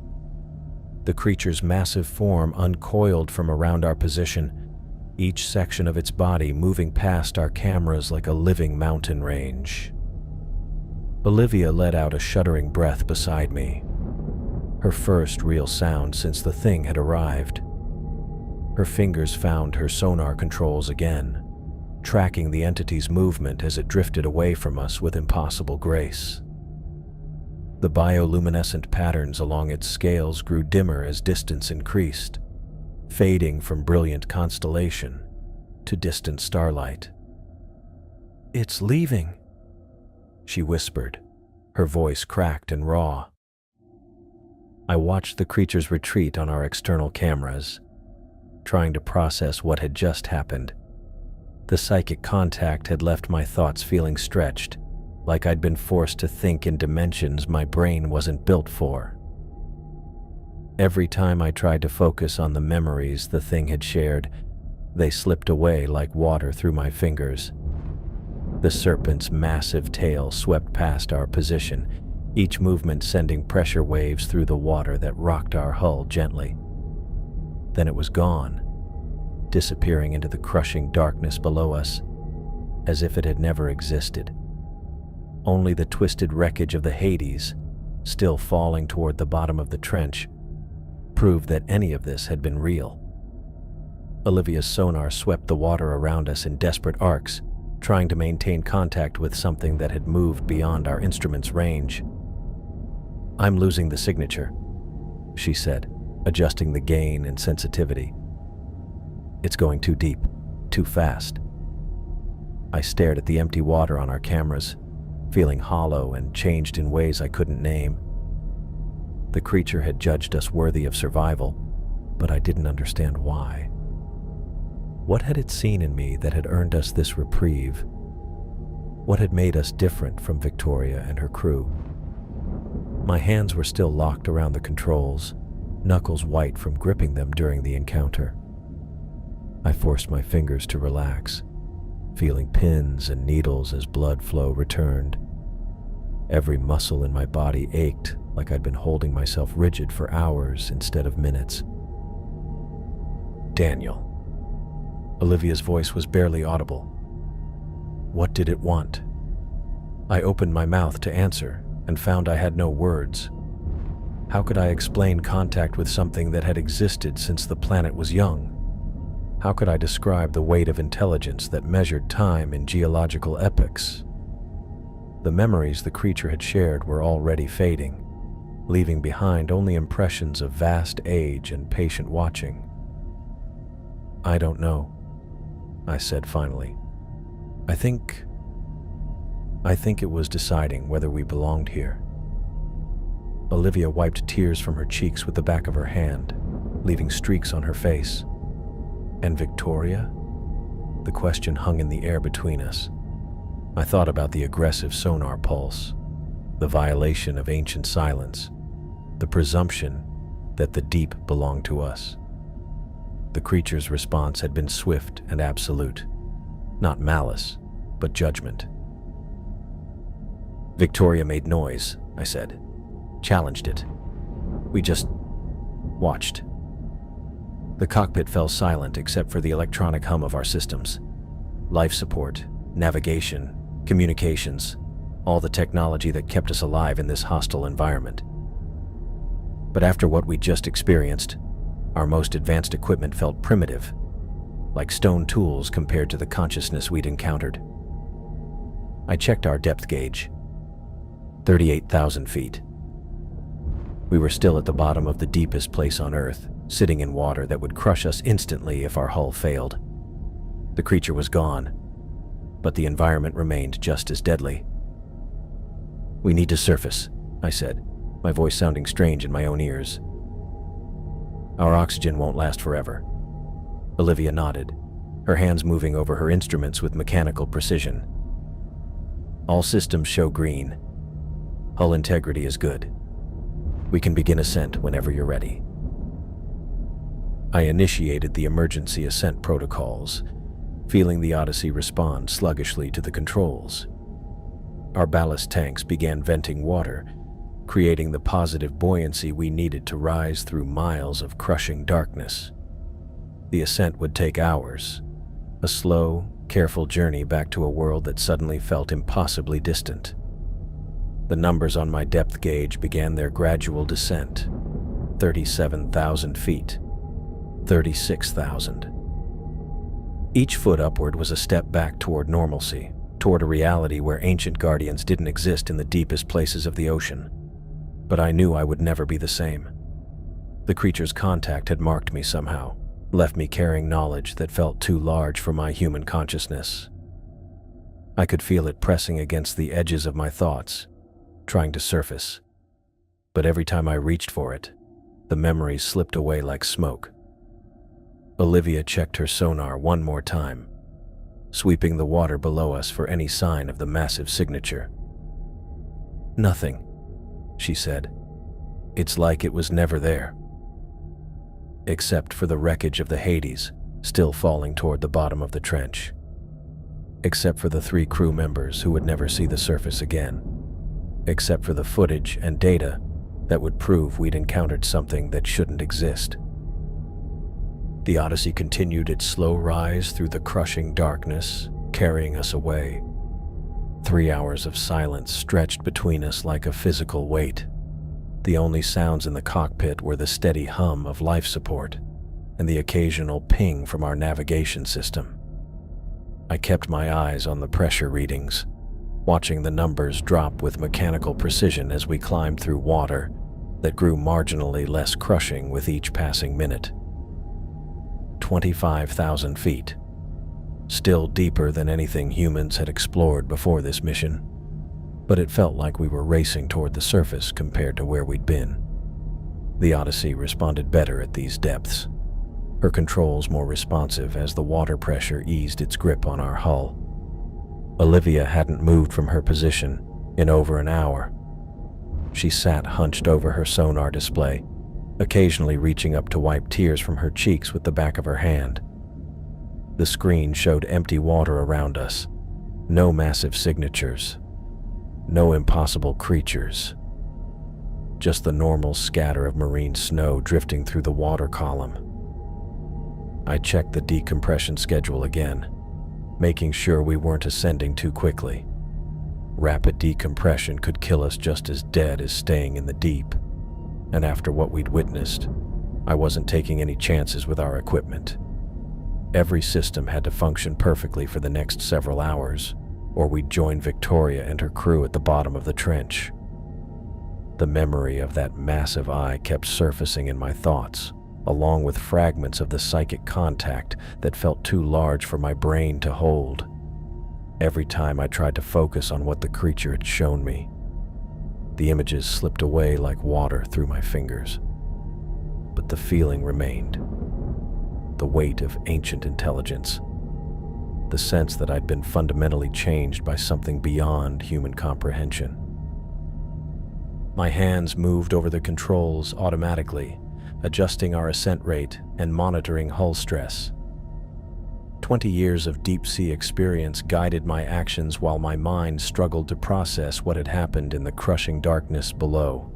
[SPEAKER 1] The creature's massive form uncoiled from around our position, each section of its body moving past our cameras like a living mountain range. Olivia let out a shuddering breath beside me, her first real sound since the thing had arrived. Her fingers found her sonar controls again, tracking the entity's movement as it drifted away from us with impossible grace. The bioluminescent patterns along its scales grew dimmer as distance increased. fading from brilliant constellation to distant starlight. "It's leaving," she whispered, her voice cracked and raw. I watched the creatures retreat on our external cameras, trying to process what had just happened. The psychic contact had left my thoughts feeling stretched, like I'd been forced to think in dimensions my brain wasn't built for. Every time I tried to focus on the memories the thing had shared, they slipped away like water through my fingers. The serpent's massive tail swept past our position, each movement sending pressure waves through the water that rocked our hull gently. Then it was gone, disappearing into the crushing darkness below us, as if it had never existed. Only the twisted wreckage of the Hades, still falling toward the bottom of the trench, proved that any of this had been real. Olivia's sonar swept the water around us in desperate arcs, trying to maintain contact with something that had moved beyond our instrument's range. "I'm losing the signature," she said, adjusting the gain and sensitivity. "It's going too deep, too fast." I stared at the empty water on our cameras, feeling hollow and changed in ways I couldn't name. The creature had judged us worthy of survival, but I didn't understand why. What had it seen in me that had earned us this reprieve? What had made us different from Victoria and her crew? My hands were still locked around the controls, knuckles white from gripping them during the encounter. I forced my fingers to relax, feeling pins and needles as blood flow returned. Every muscle in my body ached like I'd been holding myself rigid for hours instead of minutes. "Daniel." Olivia's voice was barely audible. "What did it want?" I opened my mouth to answer and found I had no words. How could I explain contact with something that had existed since the planet was young? How could I describe the weight of intelligence that measured time in geological epochs? The memories the creature had shared were already fading, leaving behind only impressions of vast age and patient watching. "I don't know," I said finally. I think it was deciding whether we belonged here." Olivia wiped tears from her cheeks with the back of her hand, leaving streaks on her face. "And Victoria?" The question hung in the air between us. I thought about the aggressive sonar pulse, the violation of ancient silence, the presumption that the deep belonged to us. The creature's response had been swift and absolute, not malice, but judgment. "Victoria made noise," I said. "Challenged it. We just watched." The cockpit fell silent except for the electronic hum of our systems. Life support, navigation, communications, all the technology that kept us alive in this hostile environment. But after what we'd just experienced, our most advanced equipment felt primitive, like stone tools compared to the consciousness we'd encountered. I checked our depth gauge. 38,000 feet. We were still at the bottom of the deepest place on Earth, sitting in water that would crush us instantly if our hull failed. The creature was gone, but the environment remained just as deadly. "We need to surface," I said, my voice sounding strange in my own ears. "Our oxygen won't last forever." Olivia nodded, her hands moving over her instruments with mechanical precision. "All systems show green. Hull integrity is good. We can begin ascent whenever you're ready." I initiated the emergency ascent protocols, feeling the Odyssey respond sluggishly to the controls. Our ballast tanks began venting water, creating the positive buoyancy we needed to rise through miles of crushing darkness. The ascent would take hours, a slow, careful journey back to a world that suddenly felt impossibly distant. The numbers on my depth gauge began their gradual descent. 37,000 feet. 36,000. Each foot upward was a step back toward normalcy, toward a reality where ancient guardians didn't exist in the deepest places of the ocean. But I knew I would never be the same. The creature's contact had marked me somehow, left me carrying knowledge that felt too large for my human consciousness. I could feel it pressing against the edges of my thoughts, trying to surface. But every time I reached for it, the memories slipped away like smoke. Olivia checked her sonar one more time, sweeping the water below us for any sign of the massive signature. "Nothing," she said. "It's like it was never there." Except for the wreckage of the Hades still falling toward the bottom of the trench. Except for the 3 crew members who would never see the surface again. Except for the footage and data that would prove we'd encountered something that shouldn't exist. The Odyssey continued its slow rise through the crushing darkness, carrying us away. 3 hours of silence stretched between us like a physical weight. The only sounds in the cockpit were the steady hum of life support and the occasional ping from our navigation system. I kept my eyes on the pressure readings, watching the numbers drop with mechanical precision as we climbed through water that grew marginally less crushing with each passing minute. 25,000 feet, still deeper than anything humans had explored before this mission, but it felt like we were racing toward the surface compared to where we'd been. The Odyssey responded better at these depths, her controls more responsive as the water pressure eased its grip on our hull. Olivia hadn't moved from her position in over an hour. She sat hunched over her sonar display, occasionally reaching up to wipe tears from her cheeks with the back of her hand. The screen showed empty water around us, no massive signatures, no impossible creatures, just the normal scatter of marine snow drifting through the water column. I checked the decompression schedule again, making sure we weren't ascending too quickly. Rapid decompression could kill us just as dead as staying in the deep, and after what we'd witnessed, I wasn't taking any chances with our equipment. Every system had to function perfectly for the next several hours, or we'd join Victoria and her crew at the bottom of the trench. The memory of that massive eye kept surfacing in my thoughts, along with fragments of the psychic contact that felt too large for my brain to hold. Every time I tried to focus on what the creature had shown me, the images slipped away like water through my fingers. But the feeling remained. The weight of ancient intelligence. The sense that I'd been fundamentally changed by something beyond human comprehension. My hands moved over the controls automatically, adjusting our ascent rate and monitoring hull stress. 20 years of deep-sea experience guided my actions while my mind struggled to process what had happened in the crushing darkness below.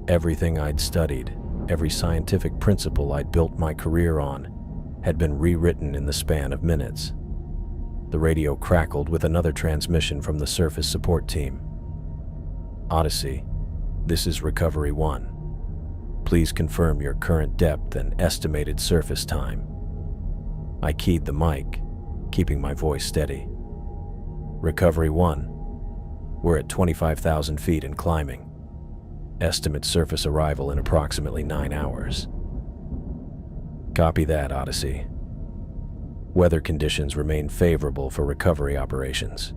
[SPEAKER 1] Everything I'd studied, every scientific principle I'd built my career on, had been rewritten in the span of minutes. The radio crackled with another transmission from the surface support team. "Odyssey, this is Recovery 1. Please confirm your current depth and estimated surface time." I keyed the mic, keeping my voice steady. "Recovery 1. We're at 25,000 feet and climbing. Estimate surface arrival in approximately 9 hours." "Copy that, Odyssey. Weather conditions remain favorable for recovery operations.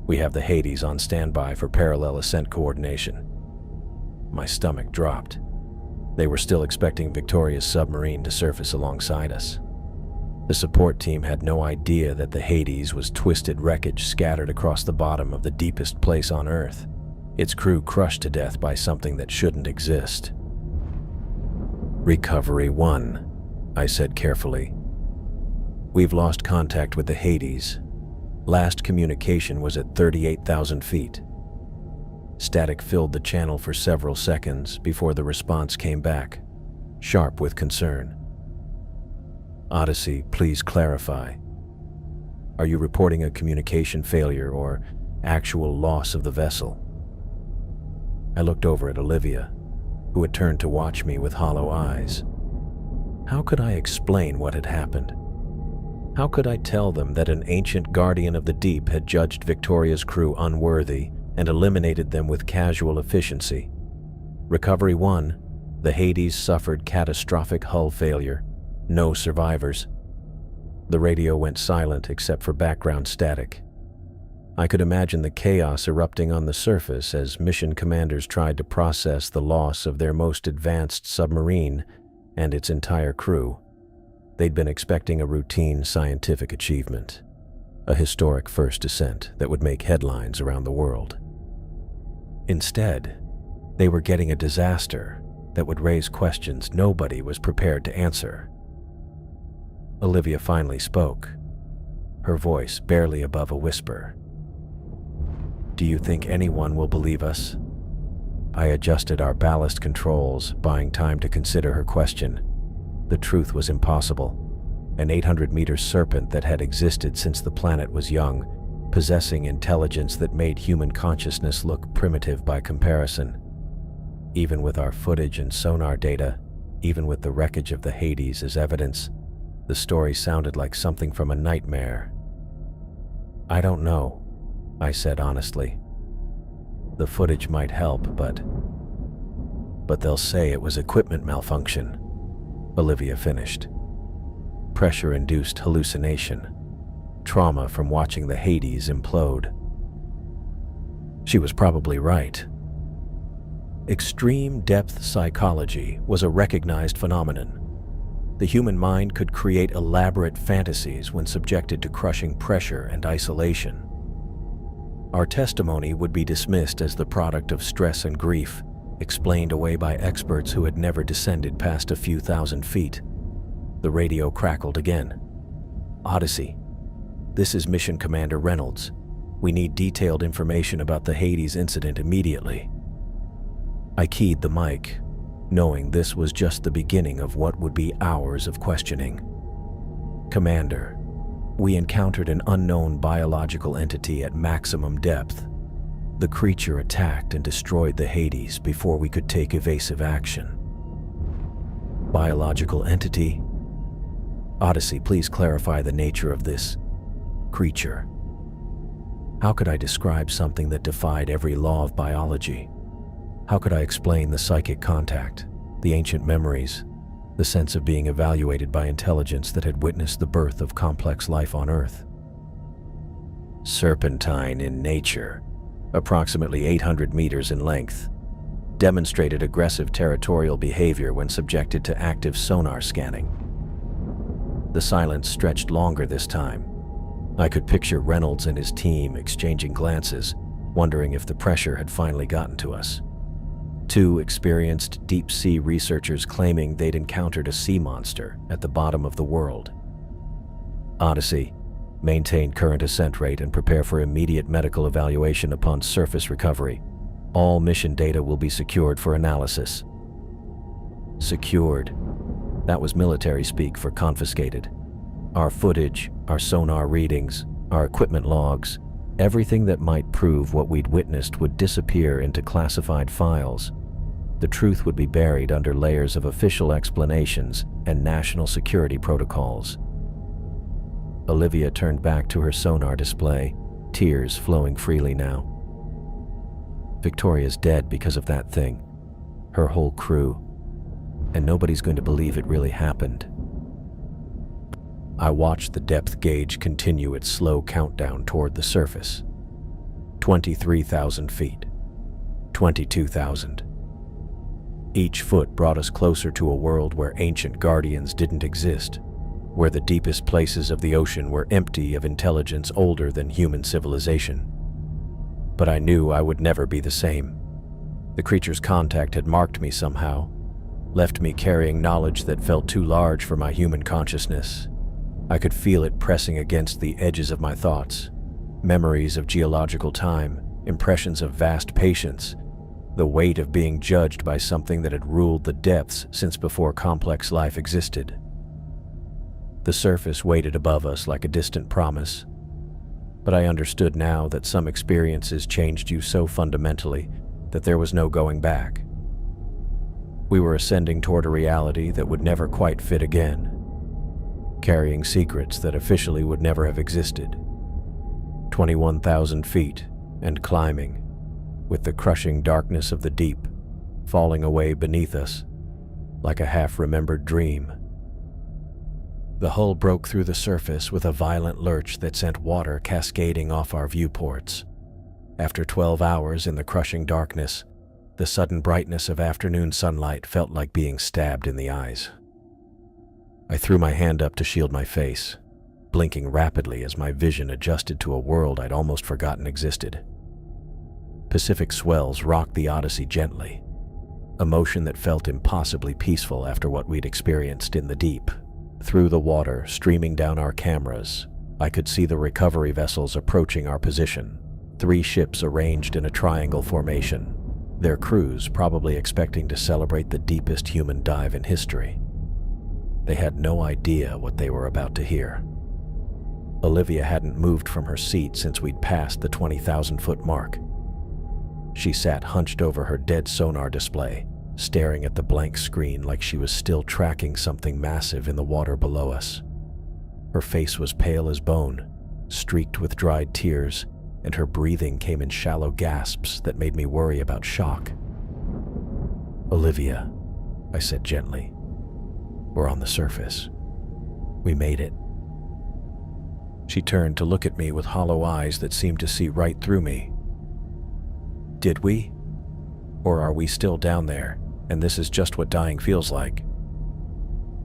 [SPEAKER 1] We have the Hades on standby for parallel ascent coordination." My stomach dropped. They were still expecting Victoria's submarine to surface alongside us. The support team had no idea that the Hades was twisted wreckage scattered across the bottom of the deepest place on Earth, its crew crushed to death by something that shouldn't exist. "Recovery 1, I said carefully. "We've lost contact with the Hades. Last communication was at 38,000 feet. Static filled the channel for several seconds before the response came back, sharp with concern. "Odyssey, please clarify. Are you reporting a communication failure or actual loss of the vessel?" I looked over at Olivia, who had turned to watch me with hollow eyes. How could I explain what had happened? How could I tell them that an ancient guardian of the deep had judged Victoria's crew unworthy and eliminated them with casual efficiency? Recovery 1, the Hades suffered catastrophic hull failure. No survivors. The radio went silent except for background static. I could imagine the chaos erupting on the surface as mission commanders tried to process the loss of their most advanced submarine and its entire crew. They'd been expecting a routine scientific achievement, a historic first ascent that would make headlines around the world. Instead, they were getting a disaster that would raise questions nobody was prepared to answer. Olivia finally spoke, her voice barely above a whisper. "Do you think anyone will believe us?" I adjusted our ballast controls, buying time to consider her question. The truth was impossible. An 800-meter serpent that had existed since the planet was young, possessing intelligence that made human consciousness look primitive by comparison. Even with our footage and sonar data, even with the wreckage of the Hades as evidence, the story sounded like something from a nightmare. "I don't know," I said honestly. "The footage might help, but they'll say it was equipment malfunction," Olivia finished. "Pressure-induced hallucination. Trauma from watching the Hades implode." She was probably right. Extreme depth psychology was a recognized phenomenon. The human mind could create elaborate fantasies when subjected to crushing pressure and isolation. Our testimony would be dismissed as the product of stress and grief, explained away by experts who had never descended past a few thousand feet. The radio crackled again. "Odyssey, this is Mission Commander Reynolds. We need detailed information about the Hades incident immediately." I keyed the mic, knowing this was just the beginning of what would be hours of questioning. "Commander, we encountered an unknown biological entity at maximum depth. The creature attacked and destroyed the Hades before we could take evasive action." "Biological entity? Odyssey, please clarify the nature of this creature." How could I describe something that defied every law of biology? How could I explain the psychic contact, the ancient memories, the sense of being evaluated by intelligence that had witnessed the birth of complex life on Earth? "Serpentine in nature, approximately 800 meters in length, demonstrated aggressive territorial behavior when subjected to active sonar scanning." The silence stretched longer this time. I could picture Reynolds and his team exchanging glances, wondering if the pressure had finally gotten to us. Two experienced deep-sea researchers claiming they'd encountered a sea monster at the bottom of the world. "Odyssey, maintain current ascent rate and prepare for immediate medical evaluation upon surface recovery. All mission data will be secured for analysis." Secured. That was military speak for confiscated. Our footage, our sonar readings, our equipment logs, everything that might prove what we'd witnessed would disappear into classified files. The truth would be buried under layers of official explanations and national security protocols. Olivia turned back to her sonar display, tears flowing freely now. "Victoria's dead because of that thing. Her whole crew. And nobody's going to believe it really happened." I watched the depth gauge continue its slow countdown toward the surface. 23,000 feet. 22,000. Each foot brought us closer to a world where ancient guardians didn't exist, where the deepest places of the ocean were empty of intelligence older than human civilization. But I knew I would never be the same. The creature's contact had marked me somehow, left me carrying knowledge that felt too large for my human consciousness. I could feel it pressing against the edges of my thoughts. Memories of geological time, impressions of vast patience, the weight of being judged by something that had ruled the depths since before complex life existed. The surface waited above us like a distant promise, but I understood now that some experiences changed you so fundamentally that there was no going back. We were ascending toward a reality that would never quite fit again, carrying secrets that officially would never have existed. 21,000 feet and climbing, with the crushing darkness of the deep falling away beneath us like a half-remembered dream. The hull broke through the surface with a violent lurch that sent water cascading off our viewports. After 12 hours in the crushing darkness, the sudden brightness of afternoon sunlight felt like being stabbed in the eyes. I threw my hand up to shield my face, blinking rapidly as my vision adjusted to a world I'd almost forgotten existed. Pacific swells rocked the Odyssey gently, a motion that felt impossibly peaceful after what we'd experienced in the deep. Through the water streaming down our cameras, I could see the recovery vessels approaching our position. 3 ships arranged in a triangle formation, their crews probably expecting to celebrate the deepest human dive in history. They had no idea what they were about to hear. Olivia hadn't moved from her seat since we'd passed the 20,000-foot mark. She sat hunched over her dead sonar display, staring at the blank screen like she was still tracking something massive in the water below us. Her face was pale as bone, streaked with dried tears, and her breathing came in shallow gasps that made me worry about shock. "Olivia," I said gently, "we're on the surface. We made it." She turned to look at me with hollow eyes that seemed to see right through me. "Did we? Or are we still down there, and this is just what dying feels like?"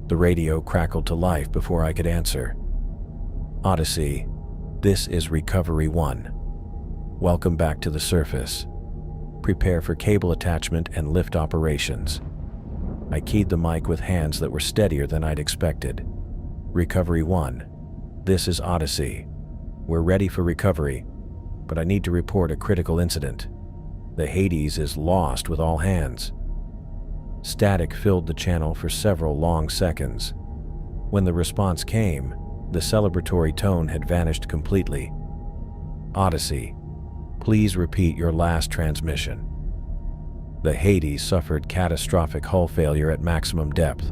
[SPEAKER 1] The radio crackled to life before I could answer. "Odyssey, this is Recovery 1. Welcome back to the surface. Prepare for cable attachment and lift operations." I keyed the mic with hands that were steadier than I'd expected. "Recovery 1, this is Odyssey. We're ready for recovery, but I need to report a critical incident. The Hades is lost with all hands." Static filled the channel for several long seconds. When the response came, the celebratory tone had vanished completely. "Odyssey, please repeat your last transmission. The Hades suffered catastrophic hull failure at maximum depth.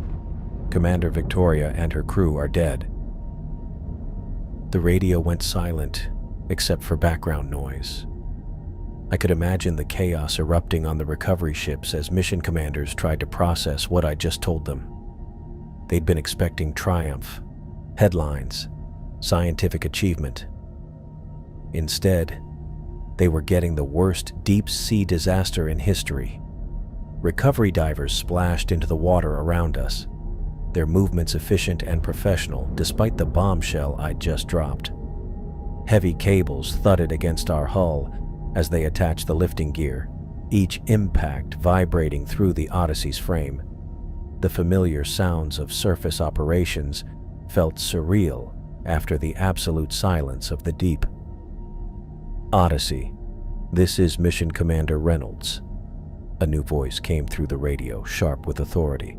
[SPEAKER 1] Commander Victoria and her crew are dead." The radio went silent, except for background noise. I could imagine the chaos erupting on the recovery ships as mission commanders tried to process what I'd just told them. They'd been expecting triumph, headlines, scientific achievement. Instead, they were getting the worst deep-sea disaster in history. Recovery divers splashed into the water around us, their movements efficient and professional despite the bombshell I'd just dropped. Heavy cables thudded against our hull as they attached the lifting gear, each impact vibrating through the Odyssey's frame. The familiar sounds of surface operations felt surreal after the absolute silence of the deep. "Odyssey, this is Mission Commander Reynolds." A new voice came through the radio, sharp with authority.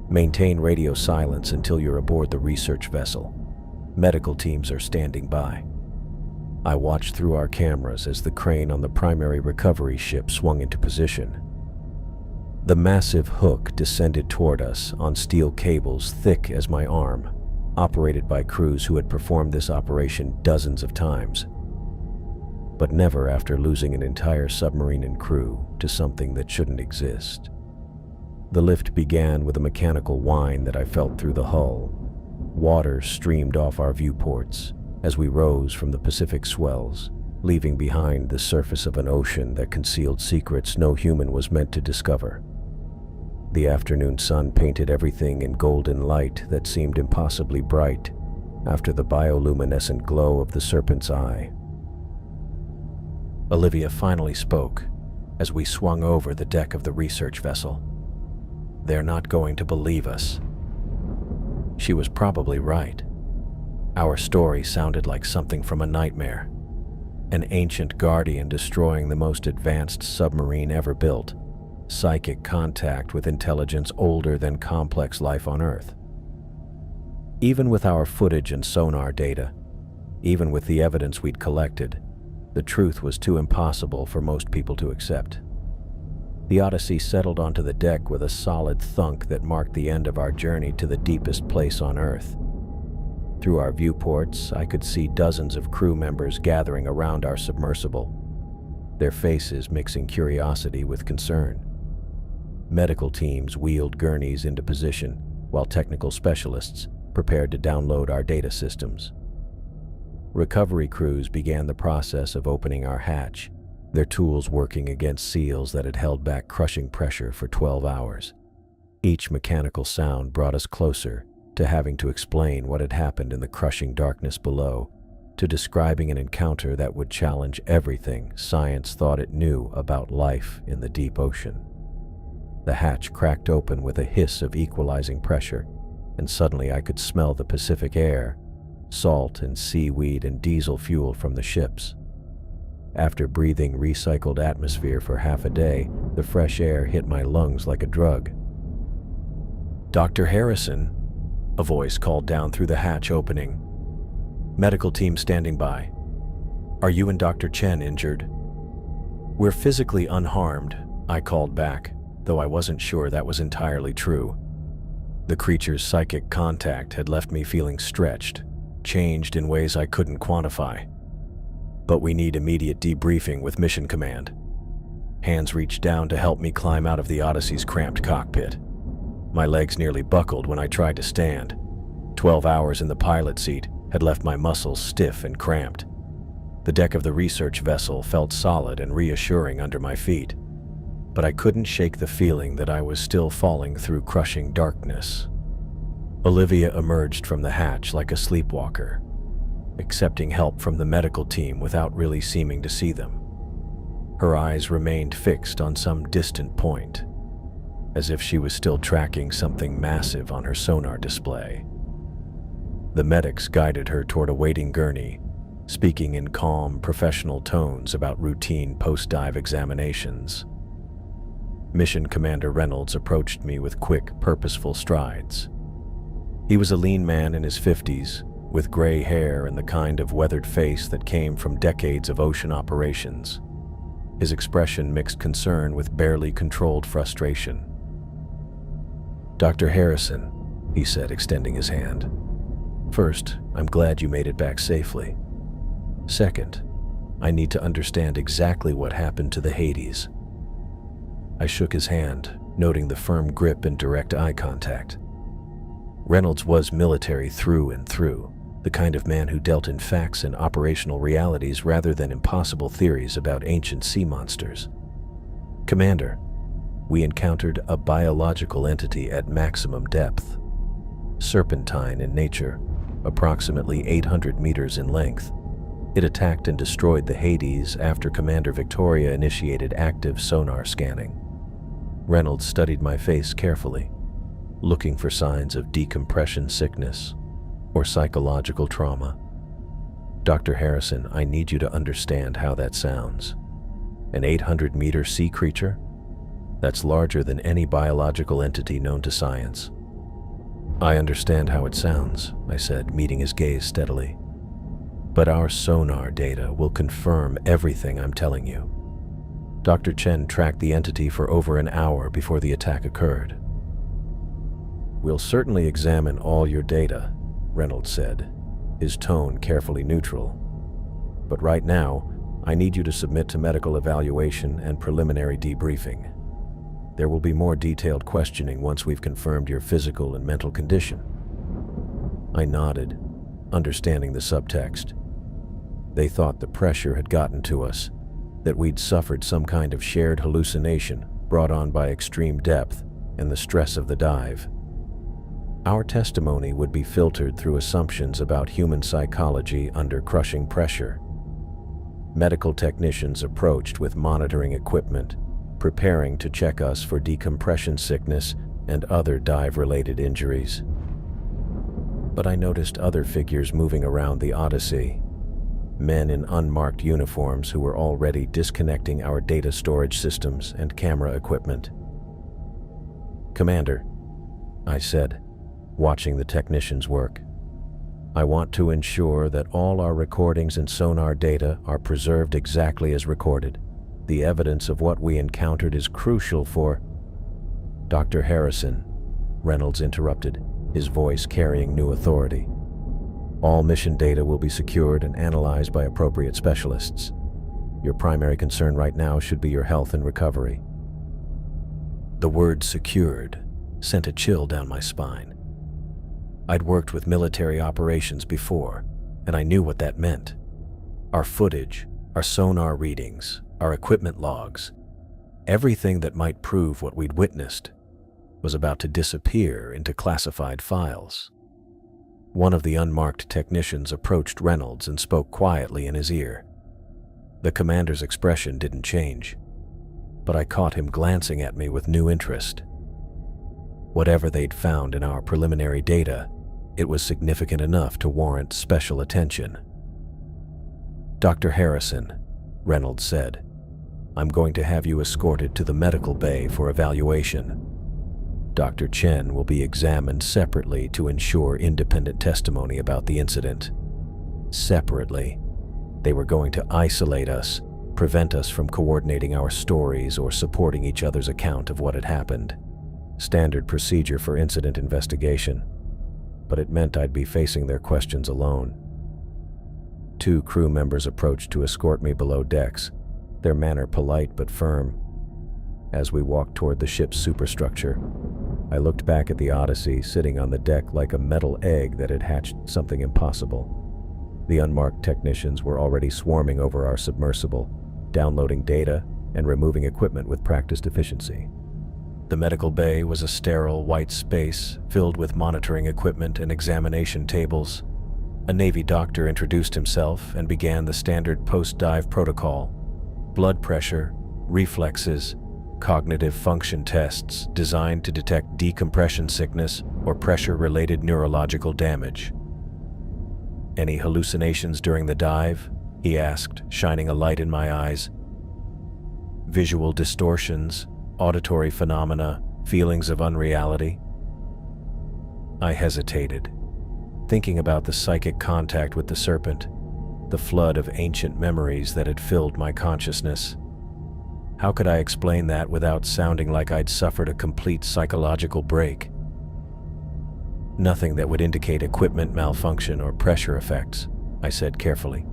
[SPEAKER 1] "Maintain radio silence until you're aboard the research vessel. Medical teams are standing by." I watched through our cameras as the crane on the primary recovery ship swung into position. The massive hook descended toward us on steel cables thick as my arm, operated by crews who had performed this operation dozens of times, but never after losing an entire submarine and crew to something that shouldn't exist. The lift began with a mechanical whine that I felt through the hull. Water streamed off our viewports as we rose from the Pacific swells, leaving behind the surface of an ocean that concealed secrets no human was meant to discover. The afternoon sun painted everything in golden light that seemed impossibly bright after the bioluminescent glow of the serpent's eye. Olivia finally spoke as we swung over the deck of the research vessel. "They're not going to believe us." She was probably right. Our story sounded like something from a nightmare. An ancient guardian destroying the most advanced submarine ever built. Psychic contact with intelligence older than complex life on Earth. Even with our footage and sonar data, even with the evidence we'd collected, the truth was too impossible for most people to accept. The Odyssey settled onto the deck with a solid thunk that marked the end of our journey to the deepest place on Earth. Through our viewports, I could see dozens of crew members gathering around our submersible, their faces mixing curiosity with concern. Medical teams wheeled gurneys into position, while technical specialists prepared to download our data systems. Recovery crews began the process of opening our hatch, their tools working against seals that had held back crushing pressure for 12 hours. Each mechanical sound brought us closer to having to explain what had happened in the crushing darkness below, to describing an encounter that would challenge everything science thought it knew about life in the deep ocean. The hatch cracked open with a hiss of equalizing pressure, and suddenly I could smell the Pacific air, salt and seaweed and diesel fuel from the ships. After breathing recycled atmosphere for half a day, the fresh air hit my lungs like a drug. "Dr. Harrison," a voice called down through the hatch opening. "Medical team standing by. Are you and Dr. Chen injured?" "We're physically unharmed," I called back, though I wasn't sure that was entirely true. The creature's psychic contact had left me feeling stretched, changed in ways I couldn't quantify. "But we need immediate debriefing with Mission Command." Hands reached down to help me climb out of the Odyssey's cramped cockpit. My legs nearly buckled when I tried to stand. 12 hours in the pilot seat had left my muscles stiff and cramped. The deck of the research vessel felt solid and reassuring under my feet, but I couldn't shake the feeling that I was still falling through crushing darkness. Olivia emerged from the hatch like a sleepwalker, accepting help from the medical team without really seeming to see them. Her eyes remained fixed on some distant point, as if she was still tracking something massive on her sonar display. The medics guided her toward a waiting gurney, speaking in calm, professional tones about routine post-dive examinations. Mission Commander Reynolds approached me with quick, purposeful strides. He was a lean man in his 50s, with gray hair and the kind of weathered face that came from decades of ocean operations. His expression mixed concern with barely controlled frustration. "Dr. Harrison," he said, extending his hand. "First, I'm glad you made it back safely. Second, I need to understand exactly what happened to the Hades." I shook his hand, noting the firm grip and direct eye contact. Reynolds was military through and through, the kind of man who dealt in facts and operational realities rather than impossible theories about ancient sea monsters. "Commander, we encountered a biological entity at maximum depth. Serpentine in nature, approximately 800 meters in length. It attacked and destroyed the Hades after Commander Victoria initiated active sonar scanning." Reynolds studied my face carefully, looking for signs of decompression sickness or psychological trauma. "Dr. Harrison, I need you to understand how that sounds. An 800-meter sea creature? That's larger than any biological entity known to science." "I understand how it sounds," I said, meeting his gaze steadily. "But our sonar data will confirm everything I'm telling you. Dr. Chen tracked the entity for over an hour before the attack occurred." "We'll certainly examine all your data," Reynolds said, his tone carefully neutral. "But right now, I need you to submit to medical evaluation and preliminary debriefing. There will be more detailed questioning once we've confirmed your physical and mental condition." I nodded, understanding the subtext. They thought the pressure had gotten to us, that we'd suffered some kind of shared hallucination brought on by extreme depth and the stress of the dive. Our testimony would be filtered through assumptions about human psychology under crushing pressure. Medical technicians approached with monitoring equipment, preparing to check us for decompression sickness and other dive-related injuries. But I noticed other figures moving around the Odyssey, men in unmarked uniforms who were already disconnecting our data storage systems and camera equipment. "Commander," I said, watching the technicians work, "I want to ensure that all our recordings and sonar data are preserved exactly as recorded. The evidence of what we encountered is crucial for—" "Dr. Harrison," Reynolds interrupted, his voice carrying new authority. "All mission data will be secured and analyzed by appropriate specialists. Your primary concern right now should be your health and recovery." The word "secured" sent a chill down my spine. I'd worked with military operations before, and I knew what that meant. Our footage, our sonar readings, our equipment logs, everything that might prove what we'd witnessed was about to disappear into classified files. One of the unmarked technicians approached Reynolds and spoke quietly in his ear. The commander's expression didn't change, but I caught him glancing at me with new interest. Whatever they'd found in our preliminary data, it was significant enough to warrant special attention. "Dr. Harrison," Reynolds said, "I'm going to have you escorted to the medical bay for evaluation. Dr. Chen will be examined separately to ensure independent testimony about the incident. Separately. They were going to isolate us, prevent us from coordinating our stories or supporting each other's account of what had happened. Standard procedure for incident investigation, but it meant I'd be facing their questions alone." 2 crew members approached to escort me below decks, their manner polite but firm. As we walked toward the ship's superstructure, I looked back at the Odyssey sitting on the deck like a metal egg that had hatched something impossible. The unmarked technicians were already swarming over our submersible, downloading data and removing equipment with practiced efficiency. The medical bay was a sterile white space filled with monitoring equipment and examination tables. A Navy doctor introduced himself and began the standard post-dive protocol: blood pressure, reflexes, cognitive function tests designed to detect decompression sickness or pressure-related neurological damage. "Any hallucinations during the dive?" he asked, shining a light in my eyes. "Visual distortions, auditory phenomena, feelings of unreality?" I hesitated, thinking about the psychic contact with the serpent, the flood of ancient memories that had filled my consciousness. How could I explain that without sounding like I'd suffered a complete psychological break? "Nothing that would indicate equipment malfunction or pressure effects," I said carefully.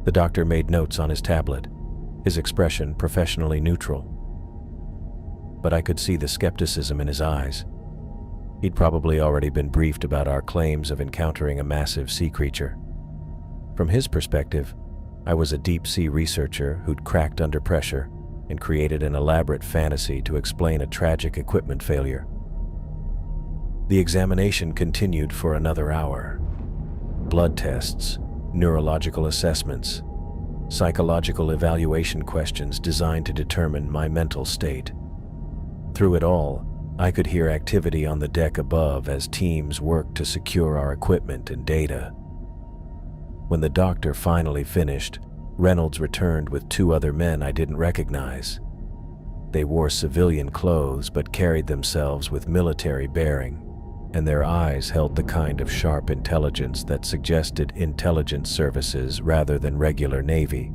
[SPEAKER 1] The doctor made notes on his tablet, his expression professionally neutral. But I could see the skepticism in his eyes. He'd probably already been briefed about our claims of encountering a massive sea creature. From his perspective, I was a deep-sea researcher who'd cracked under pressure and created an elaborate fantasy to explain a tragic equipment failure. The examination continued for another hour. Blood tests, neurological assessments, psychological evaluation questions designed to determine my mental state. Through it all, I could hear activity on the deck above as teams worked to secure our equipment and data. When the doctor finally finished, Reynolds returned with 2 other men I didn't recognize. They wore civilian clothes but carried themselves with military bearing, and their eyes held the kind of sharp intelligence that suggested intelligence services rather than regular Navy.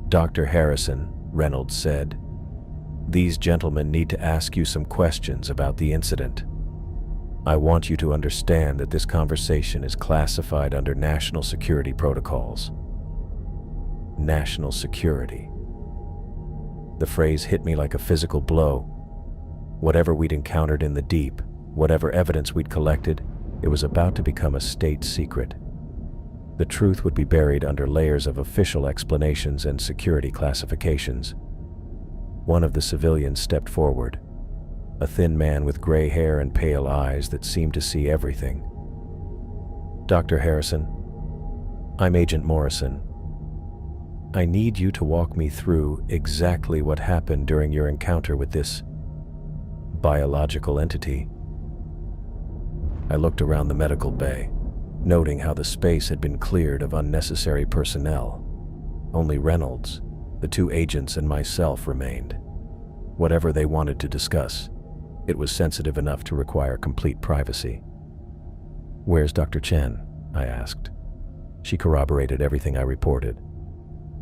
[SPEAKER 1] "Dr. Harrison," Reynolds said, "these gentlemen need to ask you some questions about the incident. I want you to understand that this conversation is classified under national security protocols." National security. The phrase hit me like a physical blow. Whatever we'd encountered in the deep, whatever evidence we'd collected, it was about to become a state secret. The truth would be buried under layers of official explanations and security classifications. One of the civilians stepped forward, a thin man with gray hair and pale eyes that seemed to see everything. "Dr. Harrison, I'm Agent Morrison. I need you to walk me through exactly what happened during your encounter with this biological entity." I looked around the medical bay, noting how the space had been cleared of unnecessary personnel. Only Reynolds, the 2 agents, and myself remained. Whatever they wanted to discuss, it was sensitive enough to require complete privacy. "Where's Dr. Chen?" I asked. She corroborated everything I reported.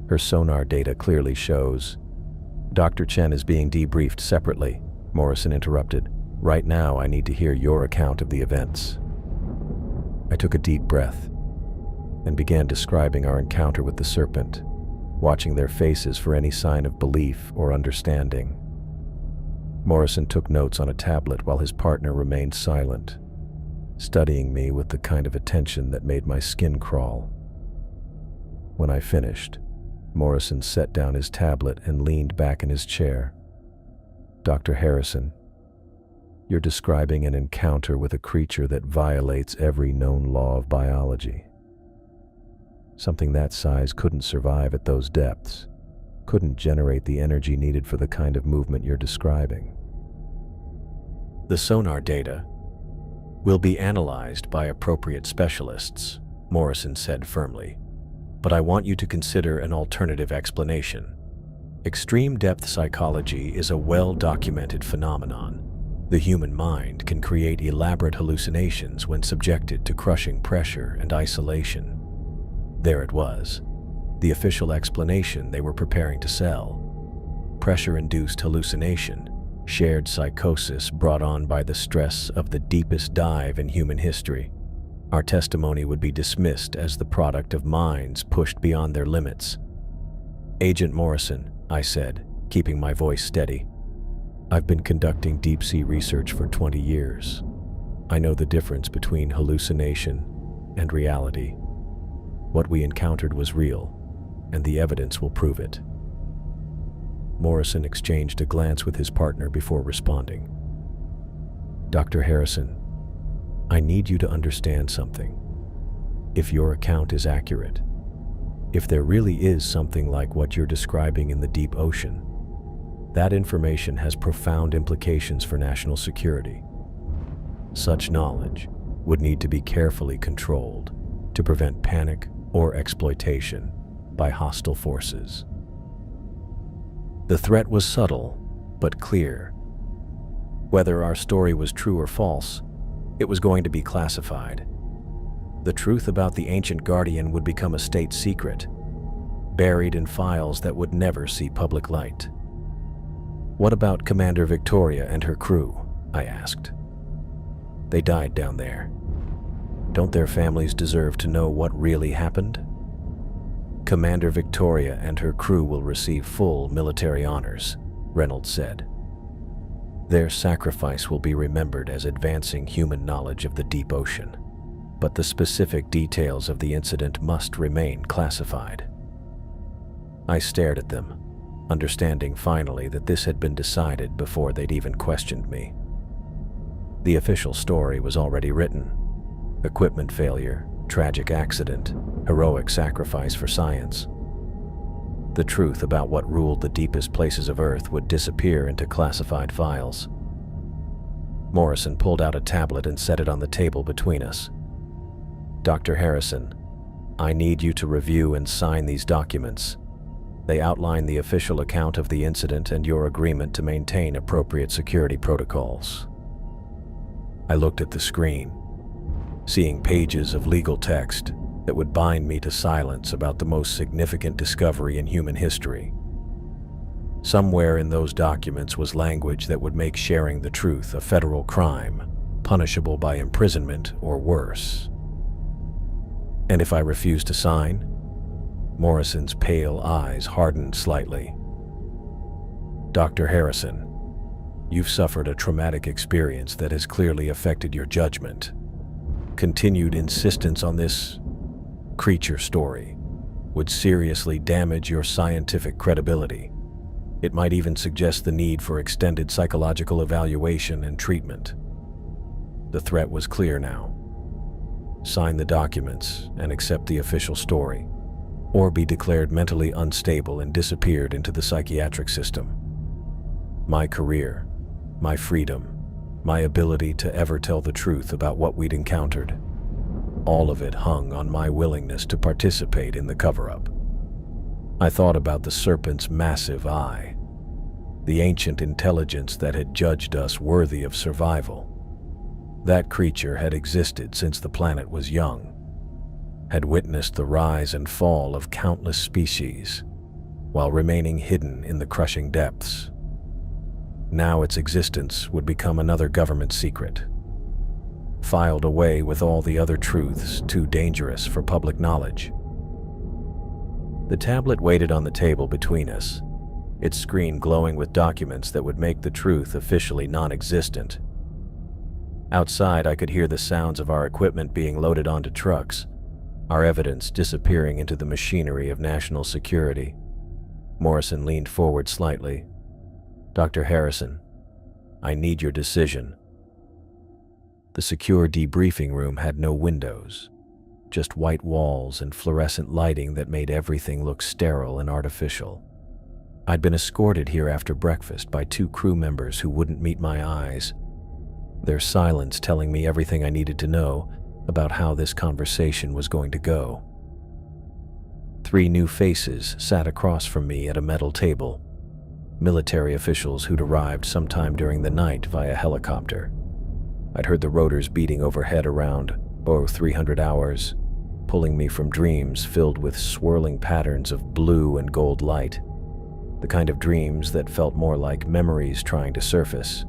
[SPEAKER 1] Her sonar data clearly shows. "Dr. Chen is being debriefed separately," Morrison interrupted. "Right now, I need to hear your account of the events." I took a deep breath and began describing our encounter with the serpent, watching their faces for any sign of belief or understanding. Morrison took notes on a tablet while his partner remained silent. studying me with the kind of attention that made my skin crawl. When I finished, Morrison set down his tablet and leaned back in his chair. "Dr. Harrison, you're describing an encounter with a creature that violates every known law of biology. Something that size couldn't survive at those depths, couldn't generate the energy needed for the kind of movement you're describing. The sonar data will be analyzed by appropriate specialists," Morrison said firmly. "But I want you to consider an alternative explanation. Extreme depth psychology is a well-documented phenomenon. The human mind can create elaborate hallucinations when subjected to crushing pressure and isolation." There it was, the official explanation they were preparing to sell. Pressure-induced hallucination, shared psychosis brought on by the stress of the deepest dive in human history. Our testimony would be dismissed as the product of minds pushed beyond their limits. "Agent Morrison," I said, keeping my voice steady, "I've been conducting deep-sea research for 20 years. I know the difference between hallucination and reality. What we encountered was real, and the evidence will prove it." Morrison exchanged a glance with his partner before responding. "Dr. Harrison, I need you to understand something. If your account is accurate, if there really is something like what you're describing in the deep ocean, that information has profound implications for national security. Such knowledge would need to be carefully controlled to prevent panic or exploitation by hostile forces." The threat was subtle, but clear. Whether our story was true or false, it was going to be classified. The truth about the ancient guardian would become a state secret, buried in files that would never see public light. "What about Commander Victoria and her crew?" I asked. "They died down there. Don't their families deserve to know what really happened?" "Commander Victoria and her crew will receive full military honors," Reynolds said. "Their sacrifice will be remembered as advancing human knowledge of the deep ocean, but the specific details of the incident must remain classified." I stared at them, understanding finally that this had been decided before they'd even questioned me. The official story was already written. Equipment failure, tragic accident, heroic sacrifice for science. The truth about what ruled the deepest places of Earth would disappear into classified files. Morrison pulled out a tablet and set it on the table between us. "Dr. Harrison, I need you to review and sign these documents. They outline the official account of the incident and your agreement to maintain appropriate security protocols." I looked at the screen, seeing pages of legal text that would bind me to silence about the most significant discovery in human history. Somewhere in those documents was language that would make sharing the truth a federal crime, punishable by imprisonment or worse. "And if I refuse to sign?" Morrison's pale eyes hardened slightly. "Dr. Harrison, you've suffered a traumatic experience that has clearly affected your judgment. Continued insistence on this creature story would seriously damage your scientific credibility. It might even suggest the need for extended psychological evaluation and treatment." The threat was clear now. Sign the documents and accept the official story, or be declared mentally unstable and disappeared into the psychiatric system. My career, my freedom, my ability to ever tell the truth about what we'd encountered, all of it hung on my willingness to participate in the cover-up. I thought about the serpent's massive eye, the ancient intelligence that had judged us worthy of survival. That creature had existed since the planet was young, had witnessed the rise and fall of countless species, while remaining hidden in the crushing depths. Now its existence would become another government secret, filed away with all the other truths too dangerous for public knowledge. The tablet waited on the table between us, its screen glowing with documents that would make the truth officially non-existent. Outside, I could hear the sounds of our equipment being loaded onto trucks, our evidence disappearing into the machinery of national security. Morrison leaned forward slightly. "Dr. Harrison, I need your decision." The secure debriefing room had no windows, just white walls and fluorescent lighting that made everything look sterile and artificial. I'd been escorted here after breakfast by 2 crew members who wouldn't meet my eyes, their silence telling me everything I needed to know about how this conversation was going to go. 3 new faces sat across from me at a metal table, military officials who'd arrived sometime during the night via helicopter. I'd heard the rotors beating overhead around, 300 hours, pulling me from dreams filled with swirling patterns of blue and gold light, the kind of dreams that felt more like memories trying to surface.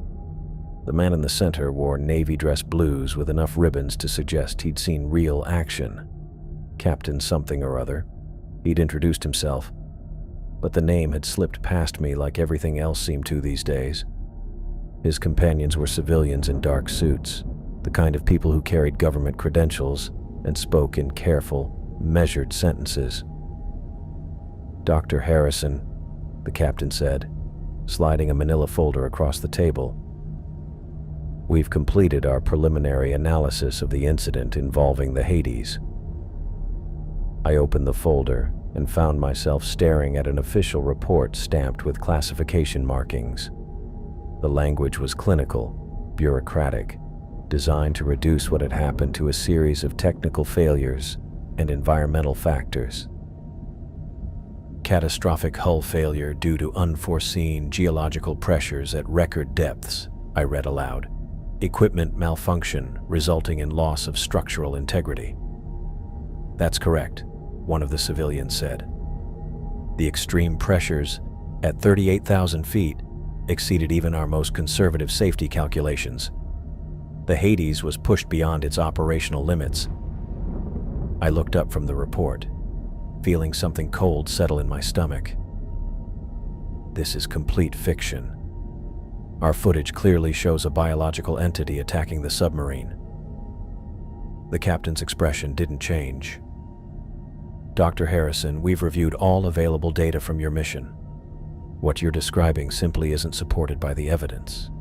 [SPEAKER 1] The man in the center wore navy dress blues with enough ribbons to suggest he'd seen real action. Captain something or other. He'd introduced himself, but the name had slipped past me like everything else seemed to these days. His companions were civilians in dark suits, the kind of people who carried government credentials and spoke in careful, measured sentences. "Dr. Harrison," the captain said, sliding a manila folder across the table. "We've completed our preliminary analysis of the incident involving the Hades." I opened the folder and found myself staring at an official report stamped with classification markings. The language was clinical, bureaucratic, designed to reduce what had happened to a series of technical failures and environmental factors. "Catastrophic hull failure due to unforeseen geological pressures at record depths," I read aloud. "Equipment malfunction resulting in loss of structural integrity." "That's correct," one of the civilians said. "The extreme pressures at 38,000 feet exceeded even our most conservative safety calculations. The Hades was pushed beyond its operational limits." I looked up from the report, feeling something cold settle in my stomach. This is complete fiction. Our footage clearly shows a biological entity attacking the submarine. The captain's expression didn't change. "Dr. Harrison, we've reviewed all available data from your mission. What you're describing simply isn't supported by the evidence."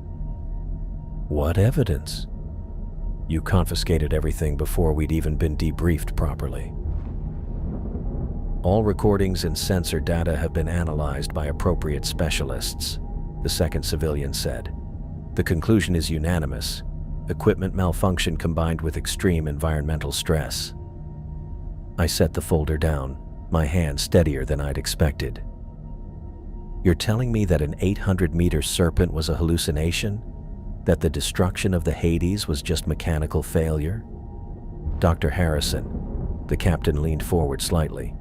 [SPEAKER 1] "What evidence?" "You confiscated everything before we'd even been debriefed properly." "All recordings and sensor data have been analyzed by appropriate specialists," the second civilian said. "The conclusion is unanimous: equipment malfunction combined with extreme environmental stress." I set the folder down, my hand steadier than I'd expected. "You're telling me that an 800-meter serpent was a hallucination? That the destruction of the Hades was just mechanical failure?" "Dr. Harrison," the captain leaned forward slightly.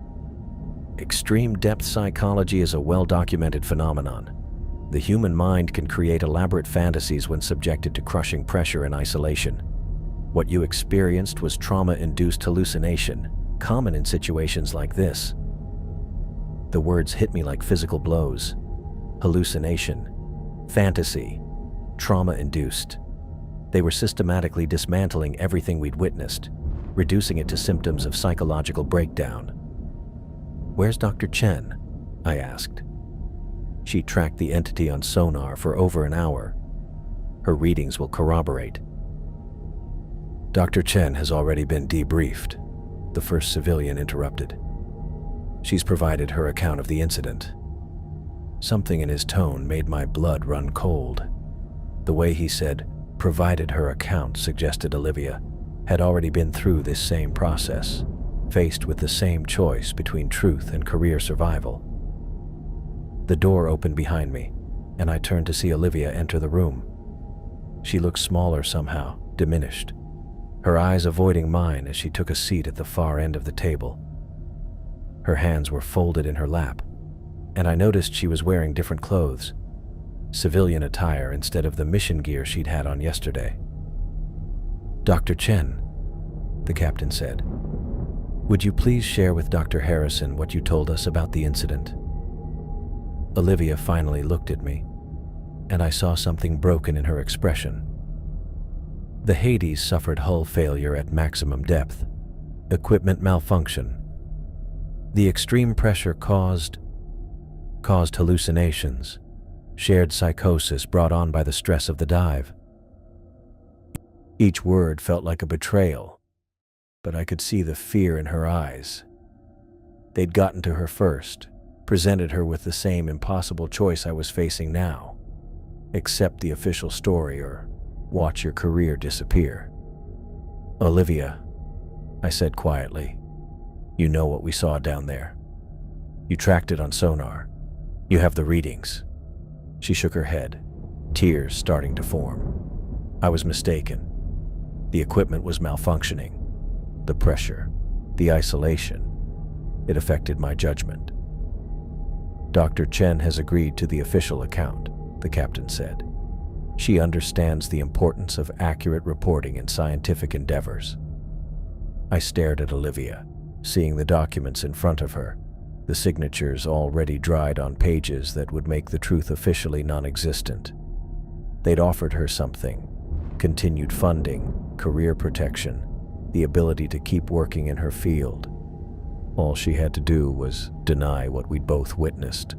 [SPEAKER 1] "Extreme depth psychology is a well-documented phenomenon. The human mind can create elaborate fantasies when subjected to crushing pressure and isolation. What you experienced was trauma-induced hallucination, common in situations like this." The words hit me like physical blows. Hallucination, fantasy, trauma-induced. They were systematically dismantling everything we'd witnessed, reducing it to symptoms of psychological breakdown. "Where's Dr. Chen?" I asked. She tracked the entity on sonar for over an hour. Her readings will corroborate. "Dr. Chen has already been debriefed," the first civilian interrupted. "She's provided her account of the incident." Something in his tone made my blood run cold. The way he said, "provided her account," suggested Olivia had already been through this same process, faced with the same choice between truth and career survival. The door opened behind me, and I turned to see Olivia enter the room. She looked smaller somehow, diminished, her eyes avoiding mine as she took a seat at the far end of the table. Her hands were folded in her lap, and I noticed she was wearing different clothes, civilian attire instead of the mission gear she'd had on yesterday. "Dr. Chen," the captain said, "would you please share with Dr. Harrison what you told us about the incident?" Olivia finally looked at me, and I saw something broken in her expression. The Hades suffered hull failure at maximum depth, equipment malfunction. The extreme pressure caused hallucinations, shared psychosis brought on by the stress of the dive. Each word felt like a betrayal, but I could see the fear in her eyes. They'd gotten to her first, presented her with the same impossible choice I was facing now. Accept the official story or watch your career disappear. Olivia, I said quietly, you know what we saw down there. You tracked it on sonar. You have the readings. She shook her head, tears starting to form. I was mistaken. The equipment was malfunctioning. The pressure, the isolation, it affected my judgment. Dr. Chen has agreed to the official account, the captain said. She understands the importance of accurate reporting in scientific endeavors. I stared at Olivia, seeing the documents in front of her, the signatures already dried on pages that would make the truth officially non-existent. They'd offered her something: continued funding, career protection, the ability to keep working in her field. All she had to do was deny what we'd both witnessed.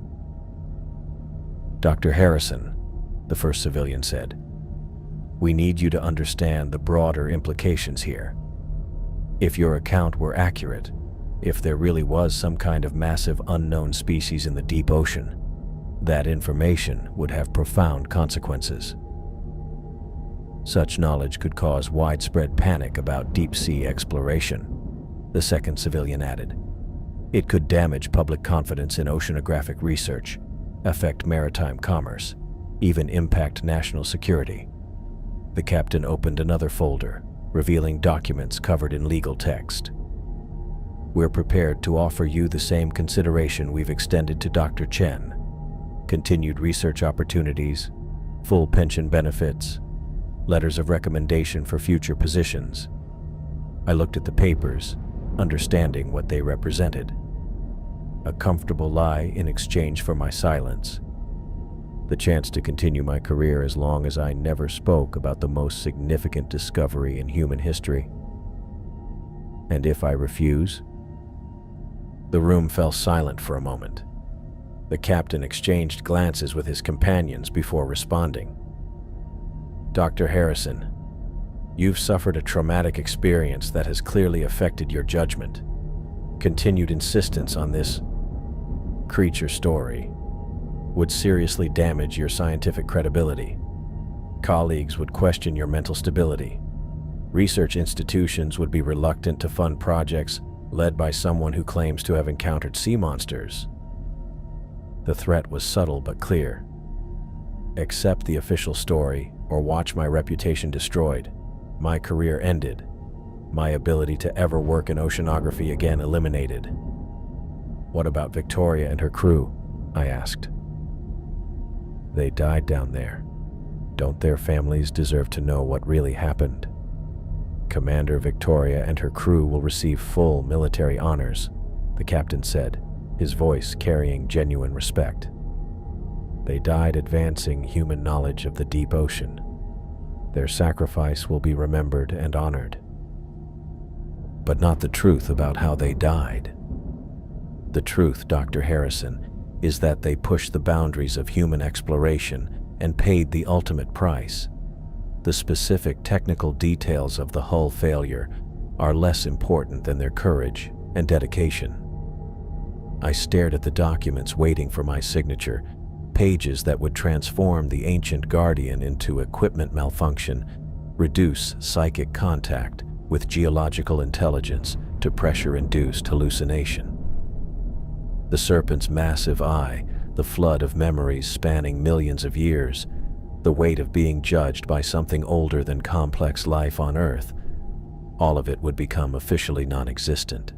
[SPEAKER 1] Dr. Harrison, the first civilian said, we need you to understand the broader implications here. If your account were accurate, if there really was some kind of massive unknown species in the deep ocean, that information would have profound consequences. Such knowledge could cause widespread panic about deep-sea exploration, the second civilian added. It could damage public confidence in oceanographic research, affect maritime commerce, even impact national security. The captain opened another folder, revealing documents covered in legal text. We're prepared to offer you the same consideration we've extended to Dr. Chen. Continued research opportunities, full pension benefits, letters of recommendation for future positions. I looked at the papers, understanding what they represented. A comfortable lie in exchange for my silence. The chance to continue my career as long as I never spoke about the most significant discovery in human history. And if I refuse? The room fell silent for a moment. The captain exchanged glances with his companions before responding. Dr. Harrison, you've suffered a traumatic experience that has clearly affected your judgment. Continued insistence on this creature story would seriously damage your scientific credibility. Colleagues would question your mental stability. Research institutions would be reluctant to fund projects led by someone who claims to have encountered sea monsters. The threat was subtle but clear. Accept the official story or watch my reputation destroyed. My career ended. My ability to ever work in oceanography again eliminated. What about Victoria and her crew? I asked. They died down there. Don't their families deserve to know what really happened? Commander Victoria and her crew will receive full military honors, the captain said, his voice carrying genuine respect. They died advancing human knowledge of the deep ocean. Their sacrifice will be remembered and honored. But not the truth about how they died. The truth, Dr. Harrison, is that they pushed the boundaries of human exploration and paid the ultimate price. The specific technical details of the hull failure are less important than their courage and dedication. I stared at the documents waiting for my signature, pages that would transform the ancient Guardian into equipment malfunction, reduce psychic contact with geological intelligence to pressure-induced hallucination. The serpent's massive eye, the flood of memories spanning millions of years, the weight of being judged by something older than complex life on Earth, all of it would become officially non-existent.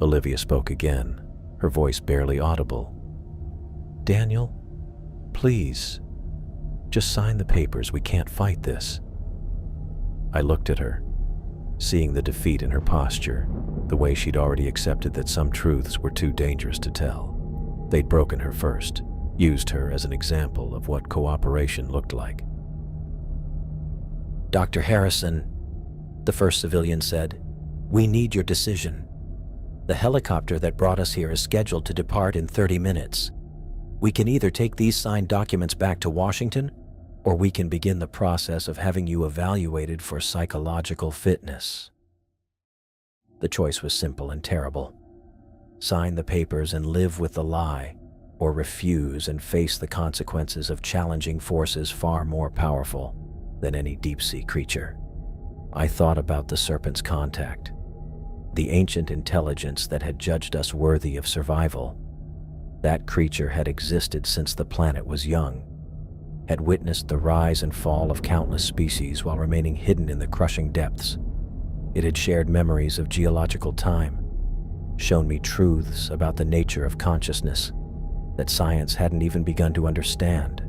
[SPEAKER 1] Olivia spoke again, her voice barely audible. Daniel, please, just sign the papers. We can't fight this. I looked at her, seeing the defeat in her posture, the way she'd already accepted that some truths were too dangerous to tell. They'd broken her first, used her as an example of what cooperation looked like. Dr. Harrison, the first civilian said, we need your decision. The helicopter that brought us here is scheduled to depart in 30 minutes. We can either take these signed documents back to Washington, or we can begin the process of having you evaluated for psychological fitness. The choice was simple and terrible. Sign the papers and live with the lie, or refuse and face the consequences of challenging forces far more powerful than any deep-sea creature. I thought about the Serpent's contact, the ancient intelligence that had judged us worthy of survival. That creature had existed since the planet was young, had witnessed the rise and fall of countless species while remaining hidden in the crushing depths. It had shared memories of geological time, shown me truths about the nature of consciousness that science hadn't even begun to understand.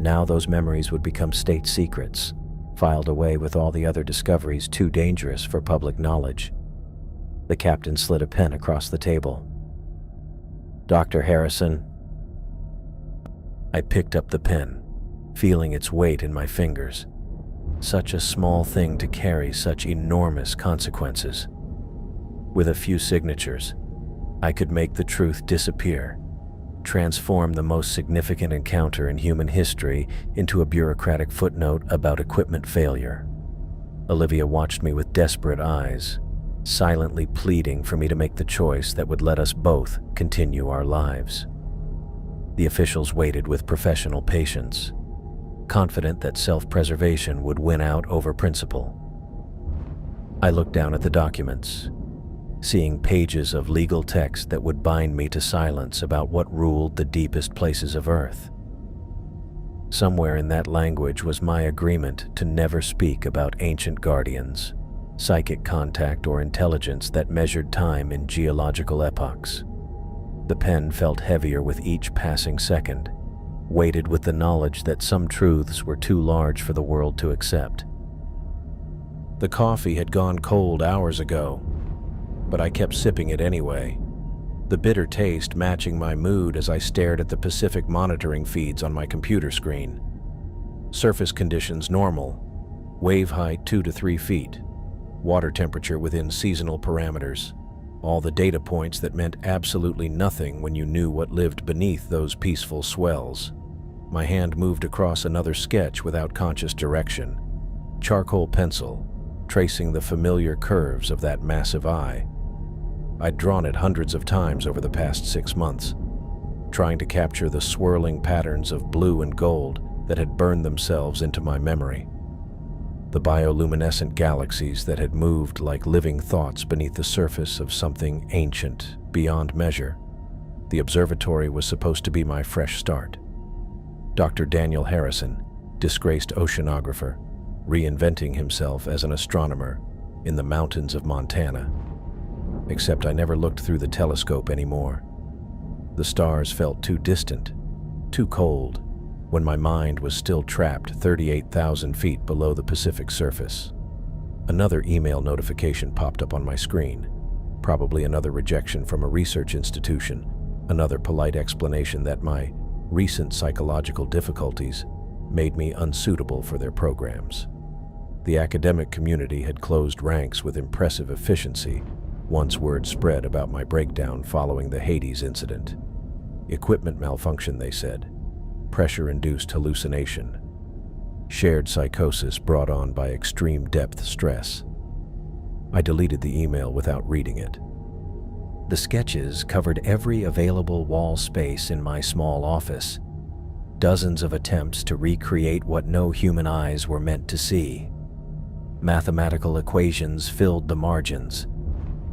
[SPEAKER 1] Now those memories would become state secrets, filed away with all the other discoveries too dangerous for public knowledge. The captain slid a pen across the table. Dr. Harrison. I picked up the pen, feeling its weight in my fingers. Such a small thing to carry such enormous consequences. With a few signatures, I could make the truth disappear, transform the most significant encounter in human history into a bureaucratic footnote about equipment failure. Olivia watched me with desperate eyes, silently pleading for me to make the choice that would let us both continue our lives. The officials waited with professional patience, confident that self-preservation would win out over principle. I looked down at the documents, seeing pages of legal text that would bind me to silence about what ruled the deepest places of Earth. Somewhere in that language was my agreement to never speak about ancient guardians, psychic contact, or intelligence that measured time in geological epochs. The pen felt heavier with each passing second, weighted with the knowledge that some truths were too large for the world to accept. The coffee had gone cold hours ago, but I kept sipping it anyway, the bitter taste matching my mood as I stared at the Pacific monitoring feeds on my computer screen. Surface conditions normal, wave height 2 to 3 feet, water temperature within seasonal parameters, all the data points that meant absolutely nothing when you knew what lived beneath those peaceful swells. My hand moved across another sketch without conscious direction, charcoal pencil, tracing the familiar curves of that massive eye. I'd drawn it hundreds of times over the past 6 months, trying to capture the swirling patterns of blue and gold that had burned themselves into my memory. The bioluminescent galaxies that had moved like living thoughts beneath the surface of something ancient, beyond measure. The observatory was supposed to be my fresh start. Dr. Daniel Harrison, disgraced oceanographer, reinventing himself as an astronomer in the mountains of Montana. Except I never looked through the telescope anymore. The stars felt too distant, too cold, when my mind was still trapped 38,000 feet below the Pacific surface. Another email notification popped up on my screen, probably another rejection from a research institution, another polite explanation that my recent psychological difficulties made me unsuitable for their programs. The academic community had closed ranks with impressive efficiency once word spread about my breakdown following the Hades incident. Equipment malfunction, they said. Pressure-induced hallucination. Shared psychosis brought on by extreme depth stress. I deleted the email without reading it. The sketches covered every available wall space in my small office. Dozens of attempts to recreate what no human eyes were meant to see. Mathematical equations filled the margins.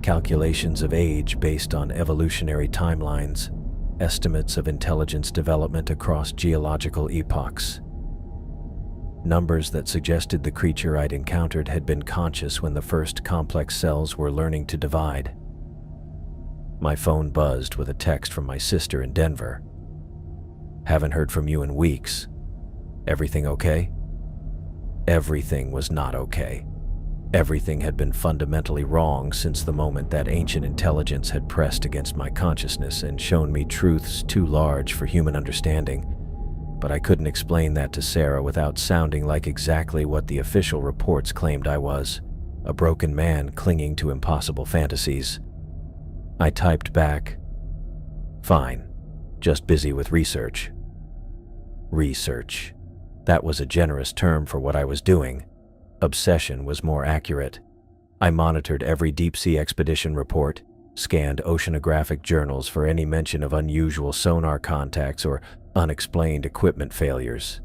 [SPEAKER 1] Calculations of age based on evolutionary timelines. Estimates of intelligence development across geological epochs. Numbers that suggested the creature I'd encountered had been conscious when the first complex cells were learning to divide. My phone buzzed with a text from my sister in Denver. Haven't heard from you in weeks. Everything okay? Everything was not okay. Everything had been fundamentally wrong since the moment that ancient intelligence had pressed against my consciousness and shown me truths too large for human understanding. but I couldn't explain that to Sarah without sounding like exactly what the official reports claimed I was, a broken man clinging to impossible fantasies. I typed back, "Fine, just busy with research." Research. That was a generous term for what I was doing. Obsession was more accurate. I monitored every deep-sea expedition report, scanned oceanographic journals for any mention of unusual sonar contacts or unexplained equipment failures,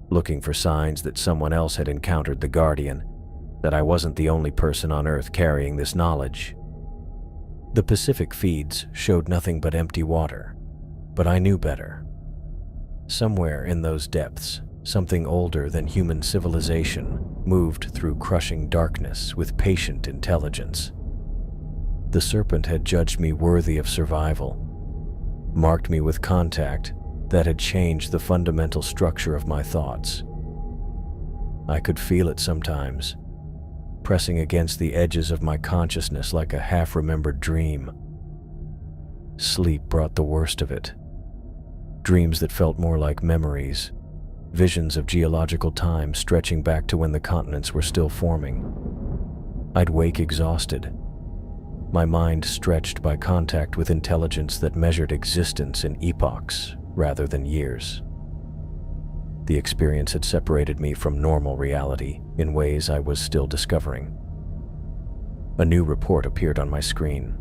[SPEAKER 1] looking for signs that someone else had encountered the Guardian, that I wasn't the only person on Earth carrying this knowledge. The Pacific feeds showed nothing but empty water, but I knew better. Somewhere in those depths, something older than human civilization moved through crushing darkness with patient intelligence. The serpent had judged me worthy of survival, marked me with contact that had changed the fundamental structure of my thoughts. I could feel it sometimes, pressing against the edges of my consciousness like a half-remembered dream. Sleep brought the worst of it. Dreams that felt more like memories, visions of geological time stretching back to when the continents were still forming. I'd wake exhausted, my mind stretched by contact with intelligence that measured existence in epochs rather than years. The experience had separated me from normal reality in ways I was still discovering. A new report appeared on my screen.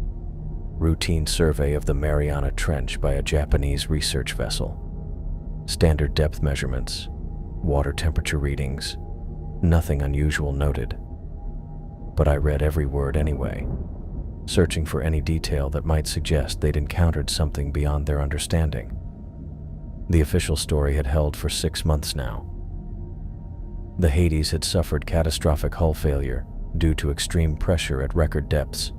[SPEAKER 1] Routine survey of the Mariana Trench by a Japanese research vessel. Standard depth measurements, water temperature readings, nothing unusual noted. But I read every word anyway, searching for any detail that might suggest they'd encountered something beyond their understanding. The official story had held for 6 months now. The Hades had suffered catastrophic hull failure due to extreme pressure at record depths.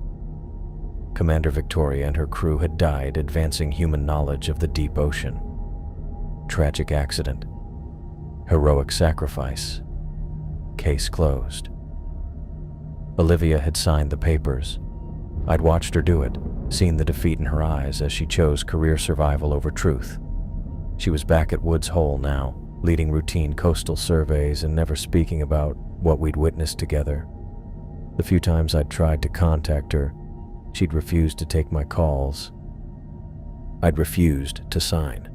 [SPEAKER 1] Commander Victoria and her crew had died advancing human knowledge of the deep ocean. Tragic accident. Heroic sacrifice. Case closed. Olivia had signed the papers. I'd watched her do it, seen the defeat in her eyes as she chose career survival over truth. She was back at Woods Hole now, leading routine coastal surveys and never speaking about what we'd witnessed together. The few times I'd tried to contact her, she'd refused to take my calls. I'd refused to sign.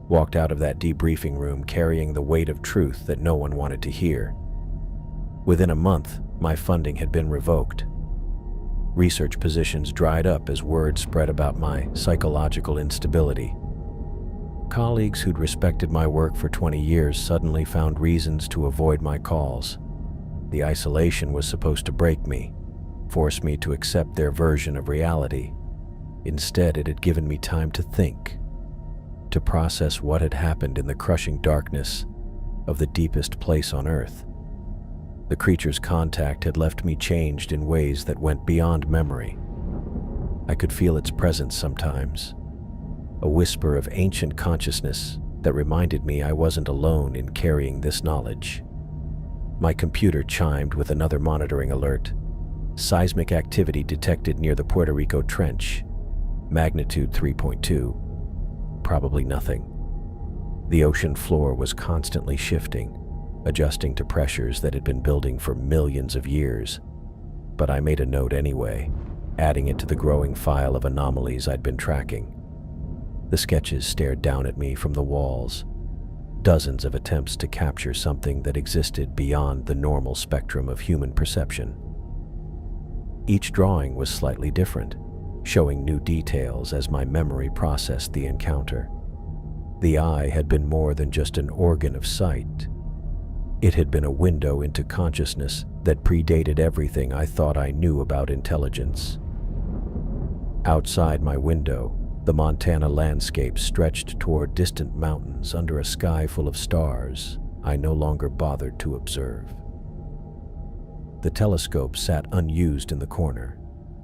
[SPEAKER 1] Walked out of that debriefing room carrying the weight of truth that no one wanted to hear. Within a month, my funding had been revoked. Research positions dried up as word spread about my psychological instability. Colleagues who'd respected my work for 20 years suddenly found reasons to avoid my calls. The isolation was supposed to break me, force me to accept their version of reality. Instead, it had given me time to think, to process what had happened in the crushing darkness of the deepest place on Earth. The creature's contact had left me changed in ways that went beyond memory. I could feel its presence sometimes, a whisper of ancient consciousness that reminded me I wasn't alone in carrying this knowledge. My computer chimed with another monitoring alert. Seismic activity detected near the Puerto Rico Trench. Magnitude 3.2. Probably nothing. The ocean floor was constantly shifting, adjusting to pressures that had been building for millions of years. But I made a note anyway, adding it to the growing file of anomalies I'd been tracking. The sketches stared down at me from the walls, dozens of attempts to capture something that existed beyond the normal spectrum of human perception. Each drawing was slightly different, showing new details as my memory processed the encounter. The eye had been more than just an organ of sight. It had been a window into consciousness that predated everything I thought I knew about intelligence. Outside my window, the Montana landscape stretched toward distant mountains under a sky full of stars I no longer bothered to observe. The telescope sat unused in the corner,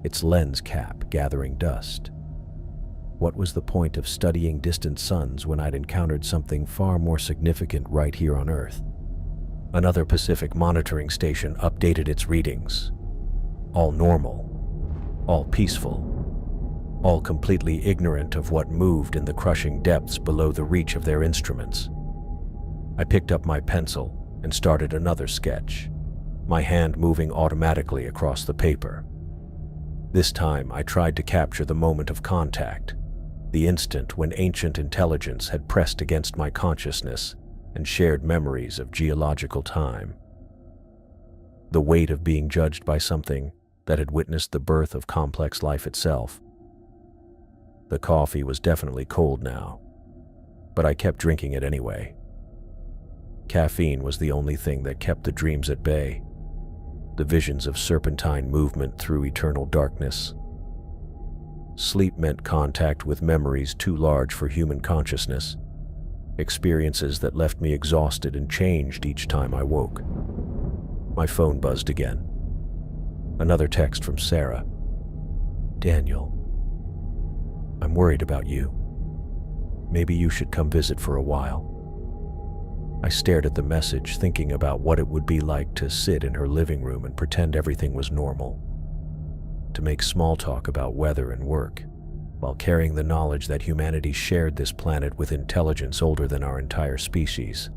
[SPEAKER 1] its lens cap gathering dust. What was the point of studying distant suns when I'd encountered something far more significant right here on Earth? Another Pacific monitoring station updated its readings. All normal, all peaceful. all completely ignorant of what moved in the crushing depths below the reach of their instruments. I picked up my pencil and started another sketch, my hand moving automatically across the paper. This time I tried to capture the moment of contact, the instant when ancient intelligence had pressed against my consciousness and shared memories of geological time. The weight of being judged by something that had witnessed the birth of complex life itself. The coffee was definitely cold now, but I kept drinking it anyway. Caffeine was the only thing that kept the dreams at bay, the visions of serpentine movement through eternal darkness. Sleep meant contact with memories too large for human consciousness, experiences that left me exhausted and changed each time I woke. My phone buzzed again. Another text from Sarah. "Daniel, I'm worried about you. Maybe you should come visit for a while." I stared at the message, thinking about what it would be like to sit in her living room and pretend everything was normal, to make small talk about weather and work, while carrying the knowledge that humanity shared this planet with intelligence older than our entire species.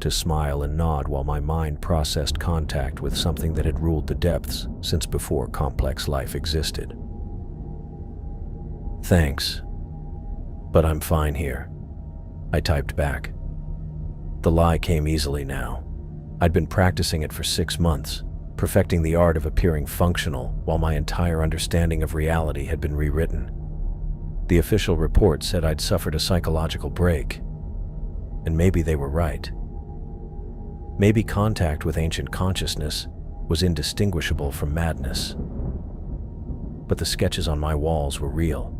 [SPEAKER 1] To smile and nod while my mind processed contact with something that had ruled the depths since before complex life existed. "Thanks, but I'm fine here," I typed back. The lie came easily now. I'd been practicing it for 6 months, perfecting the art of appearing functional while my entire understanding of reality had been rewritten. The official report said I'd suffered a psychological break, and maybe they were right. Maybe contact with ancient consciousness was indistinguishable from madness. But the sketches on my walls were real.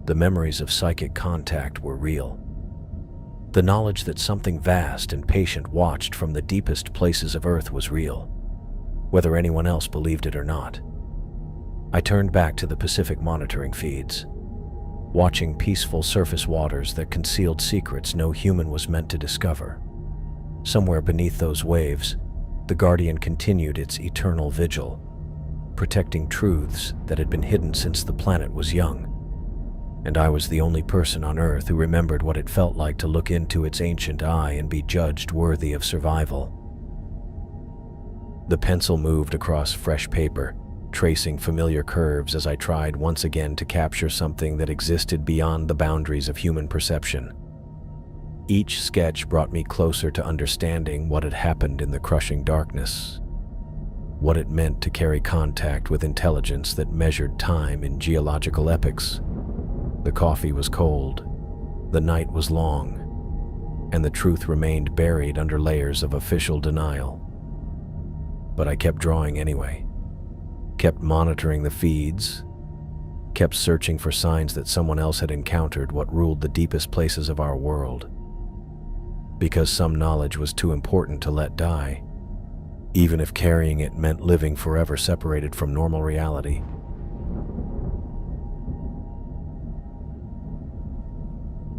[SPEAKER 1] The memories of psychic contact were real. The knowledge that something vast and patient watched from the deepest places of Earth was real, whether anyone else believed it or not. I turned back to the Pacific monitoring feeds, watching peaceful surface waters that concealed secrets no human was meant to discover. Somewhere beneath those waves, the Guardian continued its eternal vigil, protecting truths that had been hidden since the planet was young. And I was the only person on Earth who remembered what it felt like to look into its ancient eye and be judged worthy of survival. The pencil moved across fresh paper, tracing familiar curves as I tried once again to capture something that existed beyond the boundaries of human perception. Each sketch brought me closer to understanding what had happened in the crushing darkness, what it meant to carry contact with intelligence that measured time in geological epochs. The coffee was cold, the night was long, and the truth remained buried under layers of official denial. But I kept drawing anyway, kept monitoring the feeds, kept searching for signs that someone else had encountered what ruled the deepest places of our world. Because some knowledge was too important to let die, even if carrying it meant living forever separated from normal reality.